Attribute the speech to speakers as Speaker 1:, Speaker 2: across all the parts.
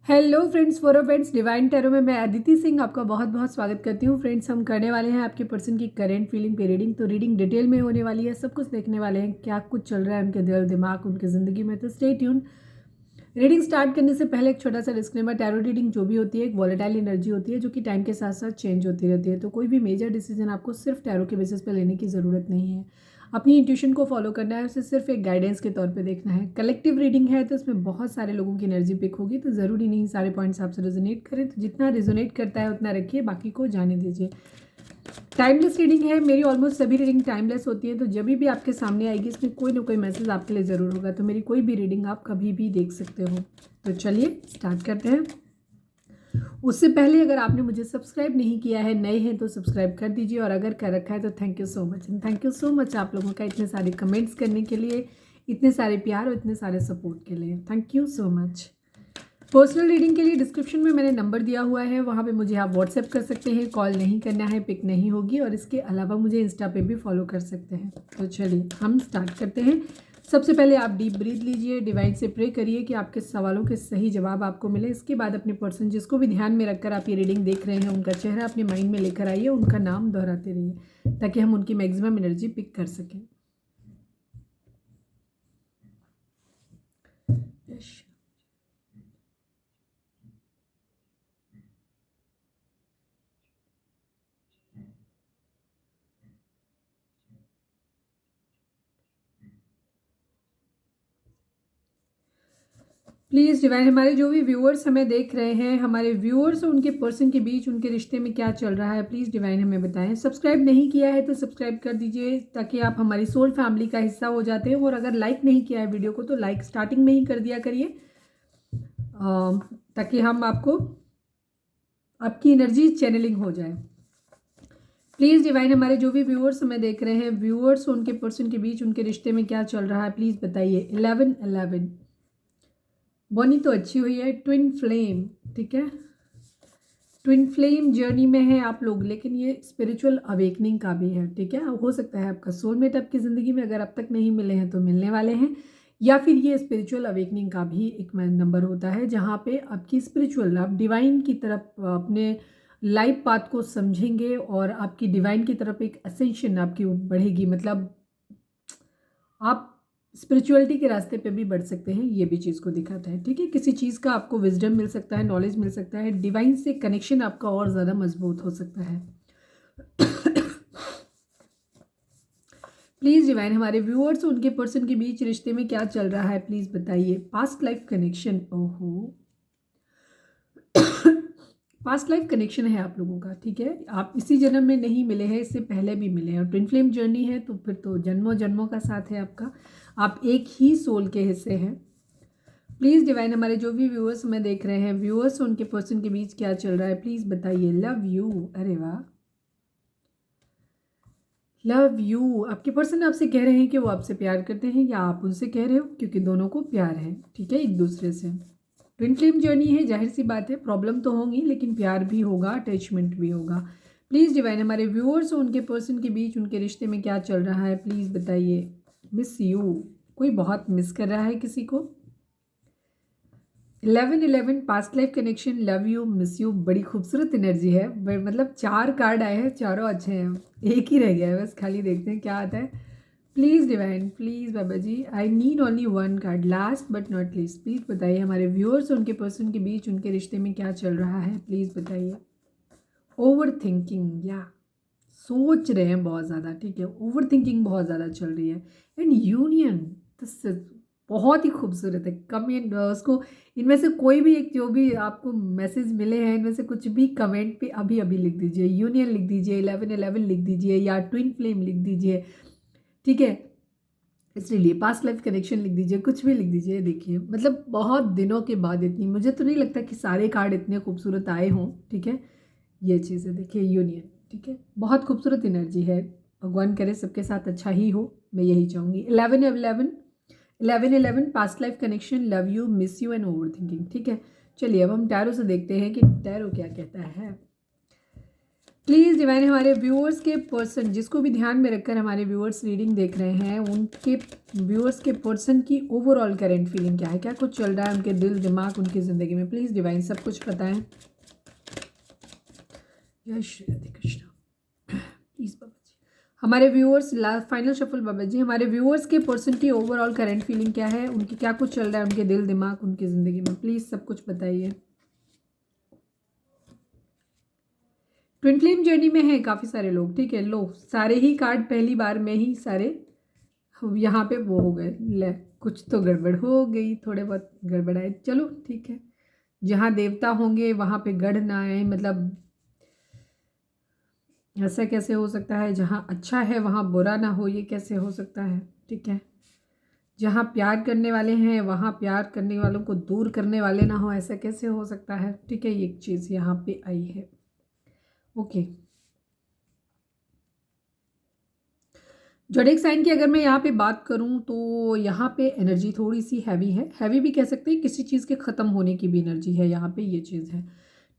Speaker 1: Hello friends, for friends divine tarot में मैं अदिति सिंह आपका बहुत बहुत स्वागत करती हूँ। फ्रेंड्स, हम करने वाले हैं आपके पर्सन की करेंट फीलिंग पे रीडिंग। तो रीडिंग डिटेल में होने वाली है, सब कुछ देखने वाले हैं क्या कुछ चल रहा है उनके दिल दिमाग उनकी ज़िंदगी में। तो स्टे ट्यून। रीडिंग स्टार्ट करने से पहले एक छोटा सा डिस्क्लेमर, टैरो रीडिंग जो भी होती है एक वॉलेटाइल एनर्जी होती है जो कि टाइम के साथ साथ चेंज होती रहती है। तो कोई भी मेजर डिसीजन आपको सिर्फ टैरो के बेसिस पे लेने की ज़रूरत नहीं है। अपनी इंट्यूशन को फॉलो करना है, उसे सिर्फ एक गाइडेंस के तौर पे देखना है। कलेक्टिव रीडिंग है तो इसमें बहुत सारे लोगों की एनर्जी पिक होगी, तो ज़रूरी नहीं सारे पॉइंट्स आपसे रेजोनेट करें। तो जितना रेजोनेट करता है उतना रखिए, बाकी को जाने दीजिए। टाइमलेस रीडिंग है, मेरी ऑलमोस्ट सभी रीडिंग टाइमलेस होती है। तो जब भी आपके सामने आएगी इसमें कोई ना कोई मैसेज आपके लिए ज़रूर होगा। तो मेरी कोई भी रीडिंग आप कभी भी देख सकते हो। तो चलिए स्टार्ट करते हैं। उससे पहले अगर आपने मुझे सब्सक्राइब नहीं किया है, नए हैं तो सब्सक्राइब कर दीजिए, और अगर कर रखा है तो thank you so much. And thank you so much आप लोगों का इतने सारे कमेंट्स करने के लिए, इतने सारे प्यार और इतने सारे सपोर्ट के लिए। Thank you so much. Personal reading के लिए डिस्क्रिप्शन में मैंने नंबर दिया हुआ है, वहाँ पे मुझे आप व्हाट्सएप कर सकते हैं। कॉल नहीं करना है, पिक नहीं होगी, और इसके अलावा मुझे इंस्टा पे भी फॉलो कर सकते हैं। तो चलिए हम स्टार्ट करते हैं। सबसे पहले आप डीप ब्रीथ लीजिए, डिवाइन से प्रे करिए कि आपके सवालों के सही जवाब आपको मिले। इसके बाद अपने पर्सन जिसको भी ध्यान में रखकर आप ये रीडिंग देख रहे हैं उनका चेहरा अपने माइंड में लेकर आइए, उनका नाम दोहराते रहिए ताकि हम उनकी मैक्सिमम एनर्जी पिक कर सकें। प्लीज़ डिवाइन, हमारे जो भी व्यूअर्स हमें देख रहे हैं, हमारे व्यूअर्स और उनके पर्सन के बीच उनके रिश्ते में क्या चल रहा है, प्लीज़ डिवाइन हमें बताएं। सब्सक्राइब नहीं किया है तो सब्सक्राइब कर दीजिए ताकि आप हमारी सोल फैमिली का हिस्सा हो जाते हैं। और अगर लाइक नहीं किया है वीडियो को तो लाइक स्टार्टिंग में ही कर दिया करिए, ताकि हम आपकी एनर्जी चैनलिंग हो जाए। प्लीज़ डिवाइन, हमारे जो भी व्यूअर्स हमें देख रहे हैं, व्यूअर्स और उनके पर्सन के बीच उनके रिश्ते में क्या चल रहा है, प्लीज़ बताइए। 11 बनी तो अच्छी हुई है। ट्विन फ्लेम, ठीक है, ट्विन फ्लेम जर्नी में है आप लोग, लेकिन ये स्पिरिचुअल अवेकनिंग का भी है। ठीक है, हो सकता है आपका सोलमेट आपकी ज़िंदगी में अगर अब तक नहीं मिले हैं तो मिलने वाले हैं, या फिर ये स्पिरिचुअल अवेकनिंग का भी एक नंबर होता है जहाँ पे आपकी स्पिरिचुअल आप डिवाइन की तरफ अपने लाइफ पाथ को समझेंगे और आपकी डिवाइन की तरफ एक असेंशन आपकी बढ़ेगी। मतलब आप स्पिरिचुअलिटी के रास्ते पे भी बढ़ सकते हैं, ये भी चीज़ को दिखाता है। ठीक है, किसी चीज़ का आपको विजडम मिल सकता है, नॉलेज मिल सकता है, डिवाइन से कनेक्शन आपका और ज़्यादा मजबूत हो सकता है। प्लीज़ डिवाइन, हमारे व्यूअर्स उनके पर्सन के बीच रिश्ते में क्या चल रहा है, प्लीज़ बताइए। पास्ट लाइफ कनेक्शन, ओहो पास्ट लाइफ कनेक्शन है आप लोगों का। ठीक है, आप इसी जन्म में नहीं मिले हैं, इससे पहले भी मिले हैं, और ट्विन फ्लेम जर्नी है तो फिर तो जन्मों जन्मों का साथ है आपका। आप एक ही सोल के हिस्से हैं। प्लीज़ डिवाइन, हमारे जो भी व्यूअर्स हमें देख रहे हैं, व्यूअर्स उनके पर्सन के बीच क्या चल रहा है, प्लीज़ बताइए। लव यू, अरे वाह, लव यू। आपके पर्सन आपसे कह रहे हैं कि वो आपसे प्यार करते हैं, या आप उनसे कह रहे हो, क्योंकि दोनों को प्यार है। ठीक है, एक दूसरे से। ट्विन फ्लेम जर्नी है, जाहिर सी बात है प्रॉब्लम तो होंगी, लेकिन प्यार भी होगा, अटैचमेंट भी होगा। प्लीज़ डिवाइन, हमारे व्यूअर्स और उनके पर्सन के बीच उनके रिश्ते में क्या चल रहा है, प्लीज़ बताइए। मिस यू, कोई बहुत मिस कर रहा है किसी को। 11 past life connection, love you, miss you, बड़ी खूबसूरत एनर्जी है। मतलब 4 कार्ड आए हैं, चारों अच्छे हैं, एक ही रह गया है बस, खाली देखते हैं क्या आता है। Please divine, please Baba ji, I need only 1 card, last but not least. Please बताइए हमारे व्यूअर्स उनके पर्सन के बीच उनके रिश्ते में क्या चल रहा है, प्लीज़ बताइए। ओवर थिंकिंग, या सोच रहे हैं बहुत ज़्यादा। ठीक है, ओवर थिंकिंग बहुत ज़्यादा चल रही है। एंड यूनियन, बहुत ही खूबसूरत है। कमेंट उसको, इनमें से कोई भी एक जो भी आपको मैसेज मिले हैं इनमें से कुछ भी कमेंट पे अभी अभी लिख दीजिए। यूनियन लिख दीजिए, 11 लिख दीजिए, या ट्विन फ्लेम लिख दीजिए। ठीक है, इसलिए पास्ट लाइफ कनेक्शन लिख दीजिए, कुछ भी लिख दीजिए। देखिए, मतलब बहुत दिनों के बाद इतनी, मुझे तो नहीं लगता कि सारे कार्ड इतने खूबसूरत आए हों। ठीक है, ये चीज़ है, देखिए यूनियन। ठीक है, बहुत खूबसूरत एनर्जी है। भगवान करे सबके साथ अच्छा ही हो, मैं यही चाहूँगी। 11 past life connection, love you, miss you and over thinking. ठीक है, चलिए अब हम टैरो से देखते हैं कि टैरो क्या कहता है। प्लीज़ डिवाइन हमारे व्यूअर्स के पर्सन, जिसको भी ध्यान में रखकर हमारे व्यूअर्स रीडिंग देख रहे हैं, उनके व्यूअर्स के पर्सन की ओवरऑल करंट फीलिंग क्या है, क्या कुछ चल रहा है उनके दिल दिमाग उनकी ज़िंदगी में। प्लीज़ डिवाइन सब कुछ बताएं। जय श्री राधे कृष्णा। प्लीज़ बाबा जी हमारे व्यूअर्स, फाइनल शफल बाबा जी, हमारे व्यूअर्स के पर्सन की ओवरऑल करंट फीलिंग क्या है, उनकी क्या कुछ चल रहा है उनके दिल दिमाग उनकी ज़िंदगी में। प्लीज़ सब कुछ बताइए। ट्विन फ्लेम जर्नी में है काफ़ी सारे लोग, ठीक है। लो सारे ही कार्ड पहली बार में ही सारे यहाँ पे वो हो गए। ले कुछ तो गड़बड़ हो गई, थोड़े बहुत गड़बड़ आए, चलो ठीक है। जहाँ देवता होंगे वहाँ पे गढ़ ना आए, मतलब ऐसा कैसे हो सकता है। जहाँ अच्छा है वहाँ बुरा ना हो, ये कैसे हो सकता है, ठीक है। जहाँ प्यार करने वाले हैं वहाँ प्यार करने वालों को दूर करने वाले ना हो, ऐसा कैसे हो सकता है, ठीक है। ये एक चीज़ यहाँ पे आई है। ओके, जोडिएक साइन की अगर मैं यहाँ पे बात करूँ तो यहाँ पे एनर्जी थोड़ी सी हैवी है। हैवी भी कह सकते हैं, किसी चीज़ के ख़त्म होने की भी एनर्जी है यहाँ पे, ये चीज़ है,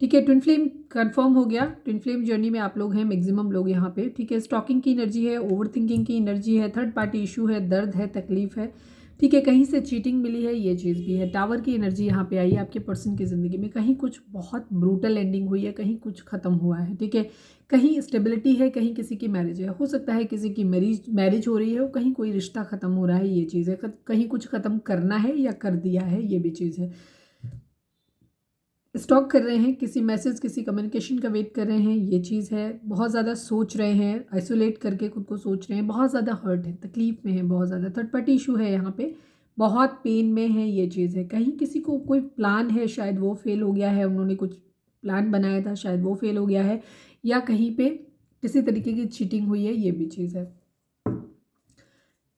Speaker 1: ठीक है। ट्विन फ्लेम कंफर्म हो गया। ट्विन फ्लेम जर्नी में आप लोग हैं मैक्सिमम लोग यहाँ पे, ठीक है। स्टॉकिंग की एनर्जी है, ओवर थिंकिंग की एनर्जी है, थर्ड पार्टी इशू है, दर्द है, तकलीफ है, ठीक है। कहीं से चीटिंग मिली है, ये चीज़ भी है। टावर की एनर्जी यहाँ पे आई है आपके पर्सन की ज़िंदगी में। कहीं कुछ बहुत ब्रूटल एंडिंग हुई है, कहीं कुछ ख़त्म हुआ है, ठीक है। कहीं स्टेबिलिटी है, कहीं किसी की मैरिज है, हो सकता है किसी की मैरिज हो रही है, कहीं कोई रिश्ता ख़त्म हो रहा है, ये चीज़ है। कहीं कुछ ख़त्म करना है या कर दिया है, ये भी चीज़ है। स्टॉक कर रहे हैं, किसी मैसेज किसी कम्युनिकेशन का वेट कर रहे हैं, ये चीज़ है। बहुत ज़्यादा सोच रहे हैं, आइसोलेट करके खुद को सोच रहे हैं, बहुत ज़्यादा हर्ट है, तकलीफ में है, बहुत ज़्यादा थर्ड पार्टी इशू है यहाँ पे, बहुत पेन में है, ये चीज़ है। कहीं किसी को कोई प्लान है, शायद वो फेल हो गया है, उन्होंने कुछ प्लान बनाया था, शायद वो फेल हो गया है, या कहीं पे किसी तरीके की चीटिंग हुई है, ये भी चीज़ है।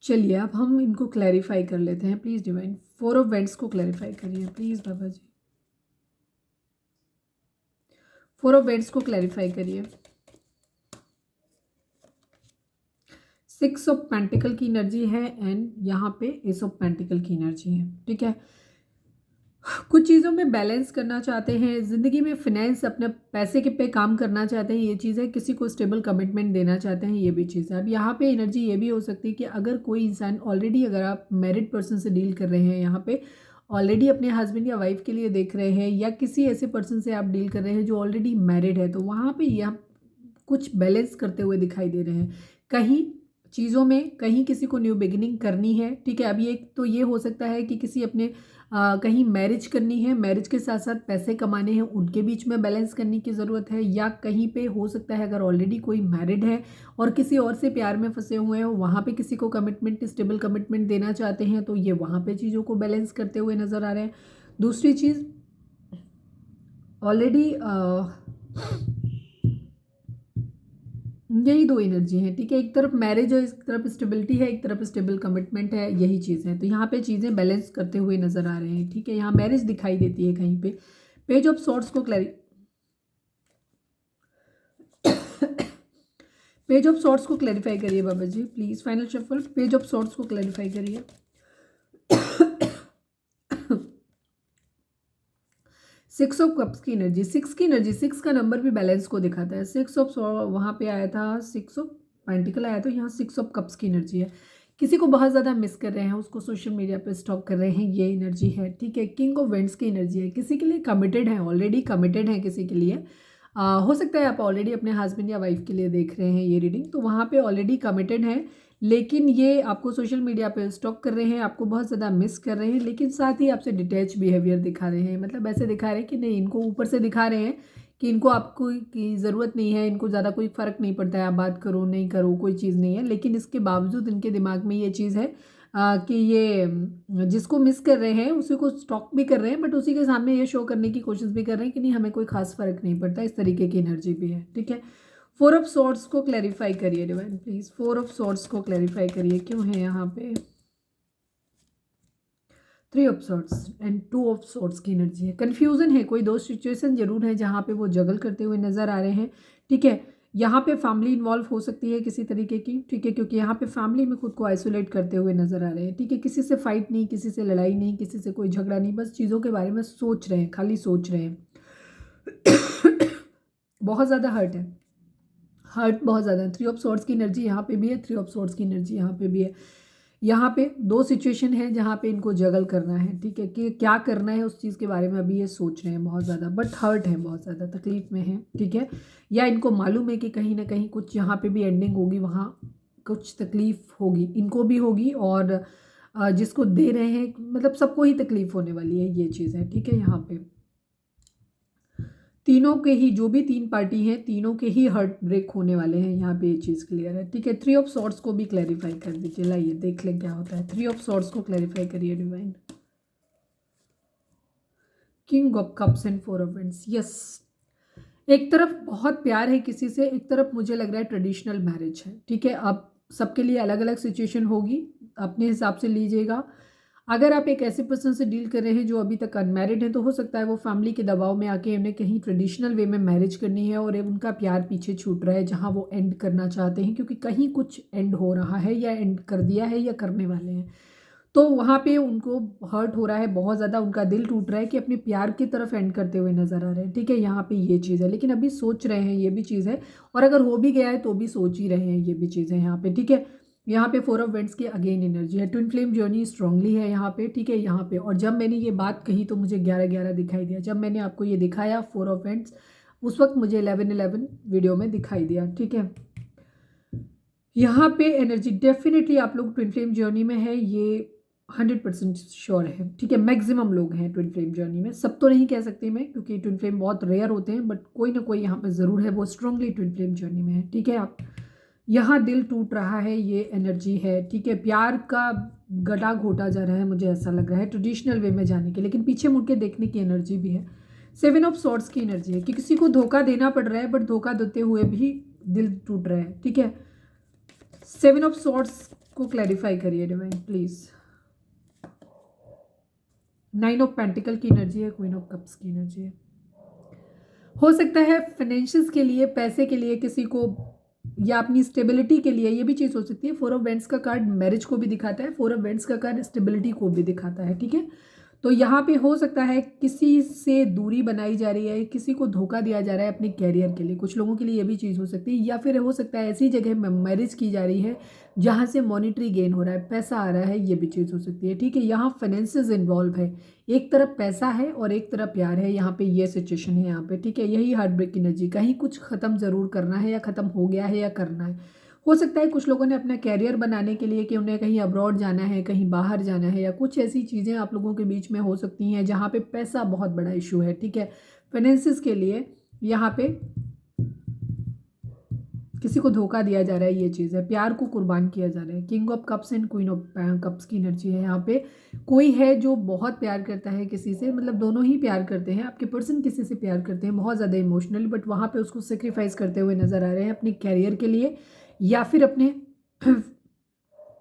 Speaker 1: चलिए अब हम इनको क्लैरिफाई कर लेते हैं। प्लीज़ डिवाइन 4 ऑफ वेंट्स को क्लैरिफाई करिए please Baba ji. 4 of wands को क्लैरिफाई करिए। 6 ऑफ पेंटिकल की एनर्जी है एंड यहाँ पे एस ऑफ पेंटिकल की एनर्जी है, ठीक है। कुछ चीज़ों में बैलेंस करना चाहते हैं ज़िंदगी में, फिनेंस अपने पैसे के पे काम करना चाहते हैं, ये चीज़ है। किसी को स्टेबल कमिटमेंट देना चाहते हैं, ये भी चीज़ है। अब यहाँ पे एनर्जी ये भी हो सकती है कि अगर कोई इंसान ऑलरेडी, अगर आप मैरिड पर्सन से डील कर रहे हैं यहाँ पे, ऑलरेडी अपने हस्बैंड या वाइफ के लिए देख रहे हैं, या किसी ऐसे पर्सन से आप डील कर रहे हैं जो ऑलरेडी मैरिड है, तो वहाँ पे यह कुछ बैलेंस करते हुए दिखाई दे रहे हैं कहीं चीज़ों में। कहीं किसी को न्यू बिगिनिंग करनी है, ठीक है। अब ये तो ये हो सकता है कि किसी अपने कहीं मैरिज करनी है, मैरिज के साथ साथ पैसे कमाने हैं, उनके बीच में बैलेंस करने की ज़रूरत है। या कहीं पे हो सकता है अगर ऑलरेडी कोई मैरिड है और किसी और से प्यार में फंसे हुए हैं, वहाँ पे किसी को कमिटमेंट, स्टेबल कमिटमेंट देना चाहते हैं, तो ये वहाँ पे चीज़ों को बैलेंस करते हुए नज़र आ रहे हैं। दूसरी चीज़, ऑलरेडी यही दो एनर्जी है, ठीक है। एक तरफ मैरिज है, एक तरफ स्टेबिलिटी है, एक तरफ स्टेबल कमिटमेंट है, यही चीज़ है। तो यहाँ पे चीज़ें बैलेंस करते हुए नज़र आ रहे हैं, ठीक है। यहाँ मैरिज दिखाई देती है कहीं पे। पेज ऑफ सॉर्ट्स को पेज ऑफ सॉर्ट्स को क्लैरिफाई करिए बाबा जी please. Final shuffle, Page of sorts को क्लैरिफाई करिए। सिक्स ऑफ कप्स की एनर्जी, सिक्स का नंबर भी बैलेंस को दिखाता है। 6 ऑफ वहाँ पे आया था, 6 ऑफ पेंटिकल आया, तो यहाँ 6 ऑफ कप्स की एनर्जी है। किसी को बहुत ज़्यादा मिस कर रहे हैं, उसको सोशल मीडिया पे स्टॉक कर रहे हैं, ये एनर्जी है, ठीक है। किंग ऑफ वेंट्स की एनर्जी है, किसी के लिए कमिटेड है, ऑलरेडी कमिटेड है किसी के लिए। हो सकता है आप ऑलरेडी अपने हस्बैंड या वाइफ के लिए देख रहे हैं ये रीडिंग, तो वहाँ पे ऑलरेडी कमिटेड है, लेकिन ये आपको सोशल मीडिया पे स्टॉक कर रहे हैं, आपको बहुत ज़्यादा मिस कर रहे हैं, लेकिन साथ ही आपसे डिटैच बिहेवियर दिखा रहे हैं। मतलब ऐसे दिखा रहे हैं कि नहीं, इनको ऊपर से दिखा रहे हैं कि इनको आपको की ज़रूरत नहीं है, इनको ज़्यादा कोई फ़र्क नहीं पड़ता है, आप बात करो नहीं करो कोई चीज़ नहीं है। लेकिन इसके बावजूद इनके दिमाग में ये चीज़ है कि ये जिसको मिस कर रहे हैं उसी को स्टॉक भी कर रहे हैं, बट उसी के सामने ये शो करने की कोशिश भी कर रहे हैं कि नहीं, हमें कोई खास फ़र्क नहीं पड़ता। इस तरीके की एनर्जी भी है, ठीक है। 4 ऑफ सॉर्ट्स को क्लैरिफाई करिए डिवाइन प्लीज़। 4 ऑफ सॉर्ट्स को क्लैरिफाई करिए, क्यों है यहाँ पे 3 of swords and 2 of swords की एनर्जी है। कन्फ्यूज़न है, कोई दो सिचुएशन जरूर है जहाँ पे वो जगल करते हुए नज़र आ रहे हैं, ठीक है। यहाँ पे फैमिली इन्वॉल्व हो सकती है किसी तरीके की, ठीक है, क्योंकि यहाँ पे फैमिली में खुद को आइसोलेट करते हुए नज़र आ रहे हैं, ठीक है। किसी से फाइट नहीं, किसी से लड़ाई नहीं, किसी से कोई झगड़ा नहीं, बस चीज़ों के बारे में सोच रहे हैं, खाली सोच रहे हैं। बहुत ज़्यादा हर्ट है, हर्ट बहुत ज़्यादा है। 3 ऑफ सॉर्ड्स की एनर्जी यहाँ पे भी है, 3 ऑफ सॉर्ड्स की एनर्जी यहाँ पे भी है। यहाँ पे 2 सिचुएशन है जहाँ पे इनको जगल करना है, ठीक है, कि क्या करना है उस चीज़ के बारे में अभी ये सोच रहे हैं बहुत ज़्यादा, बट हर्ट है, बहुत ज़्यादा तकलीफ़ में है, ठीक है। या इनको मालूम है कि कहीं ना कहीं कुछ यहाँ पे भी एंडिंग होगी, वहाँ कुछ तकलीफ़ होगी, इनको भी होगी और जिसको दे रहे हैं मतलब सबको ही तकलीफ़ होने वाली है, ये चीज़ है, ठीक है। यहाँ पे तीनों के ही, जो भी 3 पार्टी हैं, तीनों के ही हार्ट ब्रेक होने वाले हैं, यहाँ पे ये चीज़ क्लियर है, ठीक है। 3 ऑफ सॉर्ड्स को भी क्लैरिफाई कर दीजिए, लाइए देख लें क्या होता है। 3 ऑफ सॉर्ड्स को क्लैरिफाई करिए divine. King of cups and 4 of wands. Yes, एक तरफ बहुत प्यार है किसी से, एक तरफ मुझे लग रहा है ट्रेडिशनल मैरिज है, ठीक है। अब सबके लिए अलग अलग सिचुएशन होगी, अपने हिसाब से लीजिएगा। अगर आप एक ऐसे पर्सन से डील कर रहे हैं जो अभी तक अनमैरिड है, तो हो सकता है वो फैमिली के दबाव में आके उन्हें कहीं ट्रेडिशनल वे में मैरिज करनी है और उनका प्यार पीछे छूट रहा है जहां वो एंड करना चाहते हैं, क्योंकि कहीं कुछ एंड हो रहा है या एंड कर दिया है या करने वाले हैं। तो वहाँ पे उनको हर्ट हो रहा है बहुत ज़्यादा, उनका दिल टूट रहा है कि अपने प्यार की तरफ एंड करते हुए नज़र आ रहे हैं, ठीक है। यहाँ पे ये चीज़ है, लेकिन अभी सोच रहे हैं, ये भी चीज़ है। और अगर हो भी गया है तो भी सोच ही रहे हैं, ये भी चीज़ है यहाँ पे, ठीक है। यहाँ पे 4 ऑफ वेंट्स की अगेन एनर्जी है, ट्विन फ्लेम जर्नी स्ट्रांगली है यहाँ पे, ठीक है। यहाँ पे और जब मैंने ये बात कही तो मुझे 11-11 दिखाई दिया, जब मैंने आपको ये दिखाया 4 ऑफ वेंट्स, उस वक्त मुझे 11-11 वीडियो में दिखाई दिया, ठीक है। यहाँ पे एनर्जी डेफिनेटली आप लोग ट्विन फ्लेम जर्नी में है, ये 100% श्योर है, ठीक है। मैक्सिमम लोग हैं ट्विन फ्लेम जर्नी में, सब तो नहीं कह सकती मैं क्योंकि ट्विन फ्लेम बहुत रेयर होते हैं, बट कोई ना कोई यहाँ पे ज़रूर है, वो स्ट्रांगली ट्विन फ्लेम जर्नी में है, ठीक है। आप यहाँ दिल टूट रहा है, ये एनर्जी है, ठीक है। प्यार का गला घोटा जा रहा है, मुझे ऐसा लग रहा है ट्रेडिशनल वे में जाने के, लेकिन पीछे मुड़ के देखने की एनर्जी भी है। 7 ऑफ सॉर्ड्स की एनर्जी है कि किसी को धोखा देना पड़ रहा है, बट धोखा देते हुए भी दिल टूट रहा है, ठीक है। 7 ऑफ सॉर्ड्स को क्लैरिफाई करिए डिवाइन प्लीज। 9 ऑफ पेंटिकल की एनर्जी है, क्वीन ऑफ कप्स की एनर्जी है। हो सकता है फाइनेंशियल्स के लिए, पैसे के लिए किसी को, या अपनी स्टेबिलिटी के लिए, ये भी चीज़ हो सकती है। 4 ऑफ वेंट्स का कार्ड मैरिज को भी दिखाता है, 4 ऑफ वेंट्स का कार्ड स्टेबिलिटी को भी दिखाता है, ठीक है। तो यहाँ पे हो सकता है किसी से दूरी बनाई जा रही है, किसी को धोखा दिया जा रहा है अपने कैरियर के लिए, कुछ लोगों के लिए ये भी चीज़ हो सकती है। या फिर हो सकता है ऐसी जगह में मैरिज की जा रही है जहाँ से मॉनिटरी गेन हो रहा है, पैसा आ रहा है, ये भी चीज़ हो सकती है, ठीक है। यहाँ फाइनेंसेस इन्वॉल्व है, एक तरफ पैसा है और एक तरफ प्यार है, यहाँ पे ये सिचुएशन है यहाँ पे, ठीक है। यही हार्ट ब्रेक एनर्जी, कहीं कुछ ख़त्म ज़रूर करना है या ख़त्म हो गया है या करना है। हो सकता है कुछ लोगों ने अपना कैरियर बनाने के लिए कि उन्हें कहीं अब्रॉड जाना है, कहीं बाहर जाना है, या कुछ ऐसी चीज़ें आप लोगों के बीच में हो सकती हैं जहाँ पे पैसा बहुत बड़ा इशू है, ठीक है। फाइनेंसिस के लिए यहाँ पे किसी को धोखा दिया जा रहा है, ये चीज़ है। प्यार को कुर्बान किया जा रहा है। King of cups and queen of Cups की एनर्जी है यहाँ पे। कोई है जो बहुत प्यार करता है किसी से, मतलब दोनों ही प्यार करते हैं, आपके पर्सन किसी से प्यार करते हैं बहुत ज़्यादा इमोशनली, बट वहाँ पे उसको सेक्रीफाइस करते हुए नज़र आ रहे हैं अपने कैरियर के लिए, या फिर अपने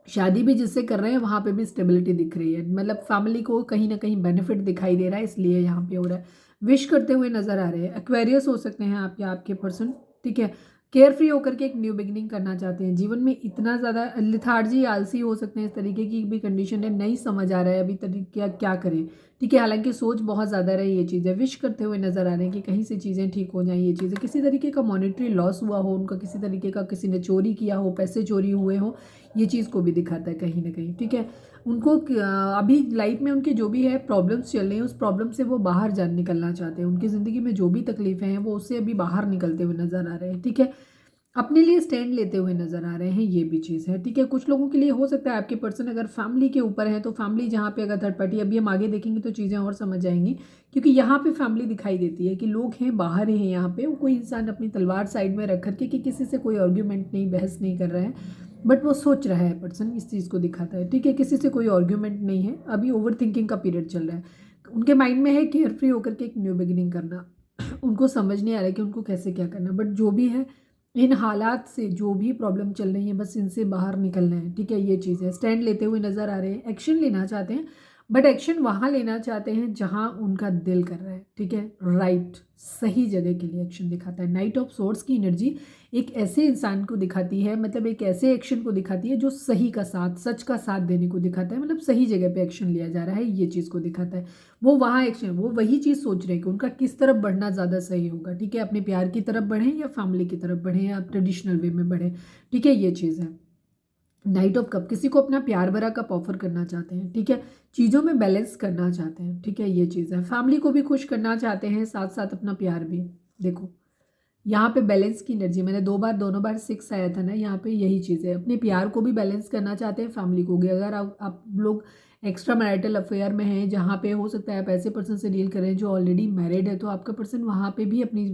Speaker 1: शादी भी जिससे कर रहे हैं वहाँ पे भी स्टेबिलिटी दिख रही है, मतलब फैमिली को कहीं ना कहीं बेनिफिट दिखाई दे रहा है, इसलिए यहाँ पे हो रहा है। विश करते हुए नजर आ रहे हैं। एक्वेरियस हो सकते हैं आप या आपके पर्सन, ठीक है। केयर फ्री होकर के एक न्यू बिगिनिंग करना चाहते हैं। जीवन में इतना ज़्यादा लिथार्जी, आलसी हो सकते हैं, इस तरीके की भी कंडीशन है, नहीं समझ आ रहा है अभी तरीके क्या करें, ठीक है। हालांकि सोच बहुत ज़्यादा रही, ये चीज़ें विश करते हुए नजर आ रहे हैं कि कहीं से चीज़ें ठीक हो जाएं, ये चीज़ें किसी तरीके का मॉनेटरी लॉस हुआ हो उनका, किसी तरीके का किसी ने चोरी किया हो, पैसे चोरी हुए हो, ये चीज़ को भी दिखाता है कहीं ना कहीं, ठीक है। उनको अभी लाइफ में उनके जो भी है प्रॉब्लम्स चल रही हैं, उस प्रॉब्लम से वो बाहर जान निकलना चाहते हैं। उनकी ज़िंदगी में जो भी तकलीफ़ें हैं वो उससे अभी बाहर निकलते हुए नज़र आ रहे हैं, ठीक है। अपने लिए स्टैंड लेते हुए नजर आ रहे हैं, ये भी चीज़ है, ठीक है। कुछ लोगों के लिए हो सकता है आपके पर्सन अगर फैमिली के ऊपर है, तो फैमिली जहाँ पे अगर थर्ड पार्टी, अभी हम आगे देखेंगे तो चीज़ें और समझ आएंगी, क्योंकि यहाँ पे फैमिली दिखाई देती है कि लोग हैं, बाहर हैं, यहाँ पे कोई इंसान अपनी तलवार साइड में रख करके कि किसी से कोई आर्ग्यूमेंट नहीं, बहस नहीं कर रहा है, बट वो सोच रहा है पर्सन, इस चीज़ को दिखाता है, ठीक है। किसी से कोई आर्ग्यूमेंट नहीं है, अभी ओवर थिंकिंग का पीरियड चल रहा है, उनके माइंड में है केयर फ्री होकर के एक न्यू बिगिनिंग करना। उनको समझ नहीं आ रहा है कि उनको कैसे क्या करना, बट जो भी है इन हालात से, जो भी प्रॉब्लम चल रही है, बस इनसे बाहर निकलना है, ठीक है। ये चीज़ है, स्टैंड लेते हुए नज़र आ रहे हैं, एक्शन लेना चाहते हैं, बट एक्शन वहाँ लेना चाहते हैं जहाँ उनका दिल कर रहा है, ठीक है, राइट, सही जगह के लिए एक्शन दिखाता है। नाइट ऑफ सोर्ड्स की एनर्जी एक ऐसे इंसान को दिखाती है, मतलब एक ऐसे एक्शन को दिखाती है जो सही का साथ, सच का साथ देने को दिखाता है, मतलब सही जगह पे एक्शन लिया जा रहा है, ये चीज़ को दिखाता है। वो वहाँ एक्शन, वो वही चीज़ सोच रहे हैं कि उनका किस तरफ बढ़ना ज़्यादा सही होगा, ठीक है, अपने प्यार की तरफ बढ़ें या फैमिली की तरफ बढ़ें या ट्रेडिशनल वे में बढ़ें, ठीक है, ये चीज़ है। नाइट ऑफ कप किसी को अपना प्यार भरा कप ऑफर करना चाहते हैं, ठीक है, चीज़ों में बैलेंस करना चाहते हैं, ठीक है, ये चीज़ है। फैमिली को भी खुश करना चाहते हैं, साथ साथ अपना प्यार भी। देखो यहाँ पे बैलेंस की एनर्जी, मैंने दोनों बार 6 आया था ना, यहाँ पे यही चीज़ है। अपने प्यार को भी बैलेंस करना चाहते हैं, फैमिली को भी। अगर आप लोग एक्स्ट्रा मैरिटल अफेयर में हैं, जहाँ पे हो सकता है आप ऐसे पर्सन से डील करें जो ऑलरेडी मैरिड है, तो आपका पर्सन वहाँ पे भी अपनी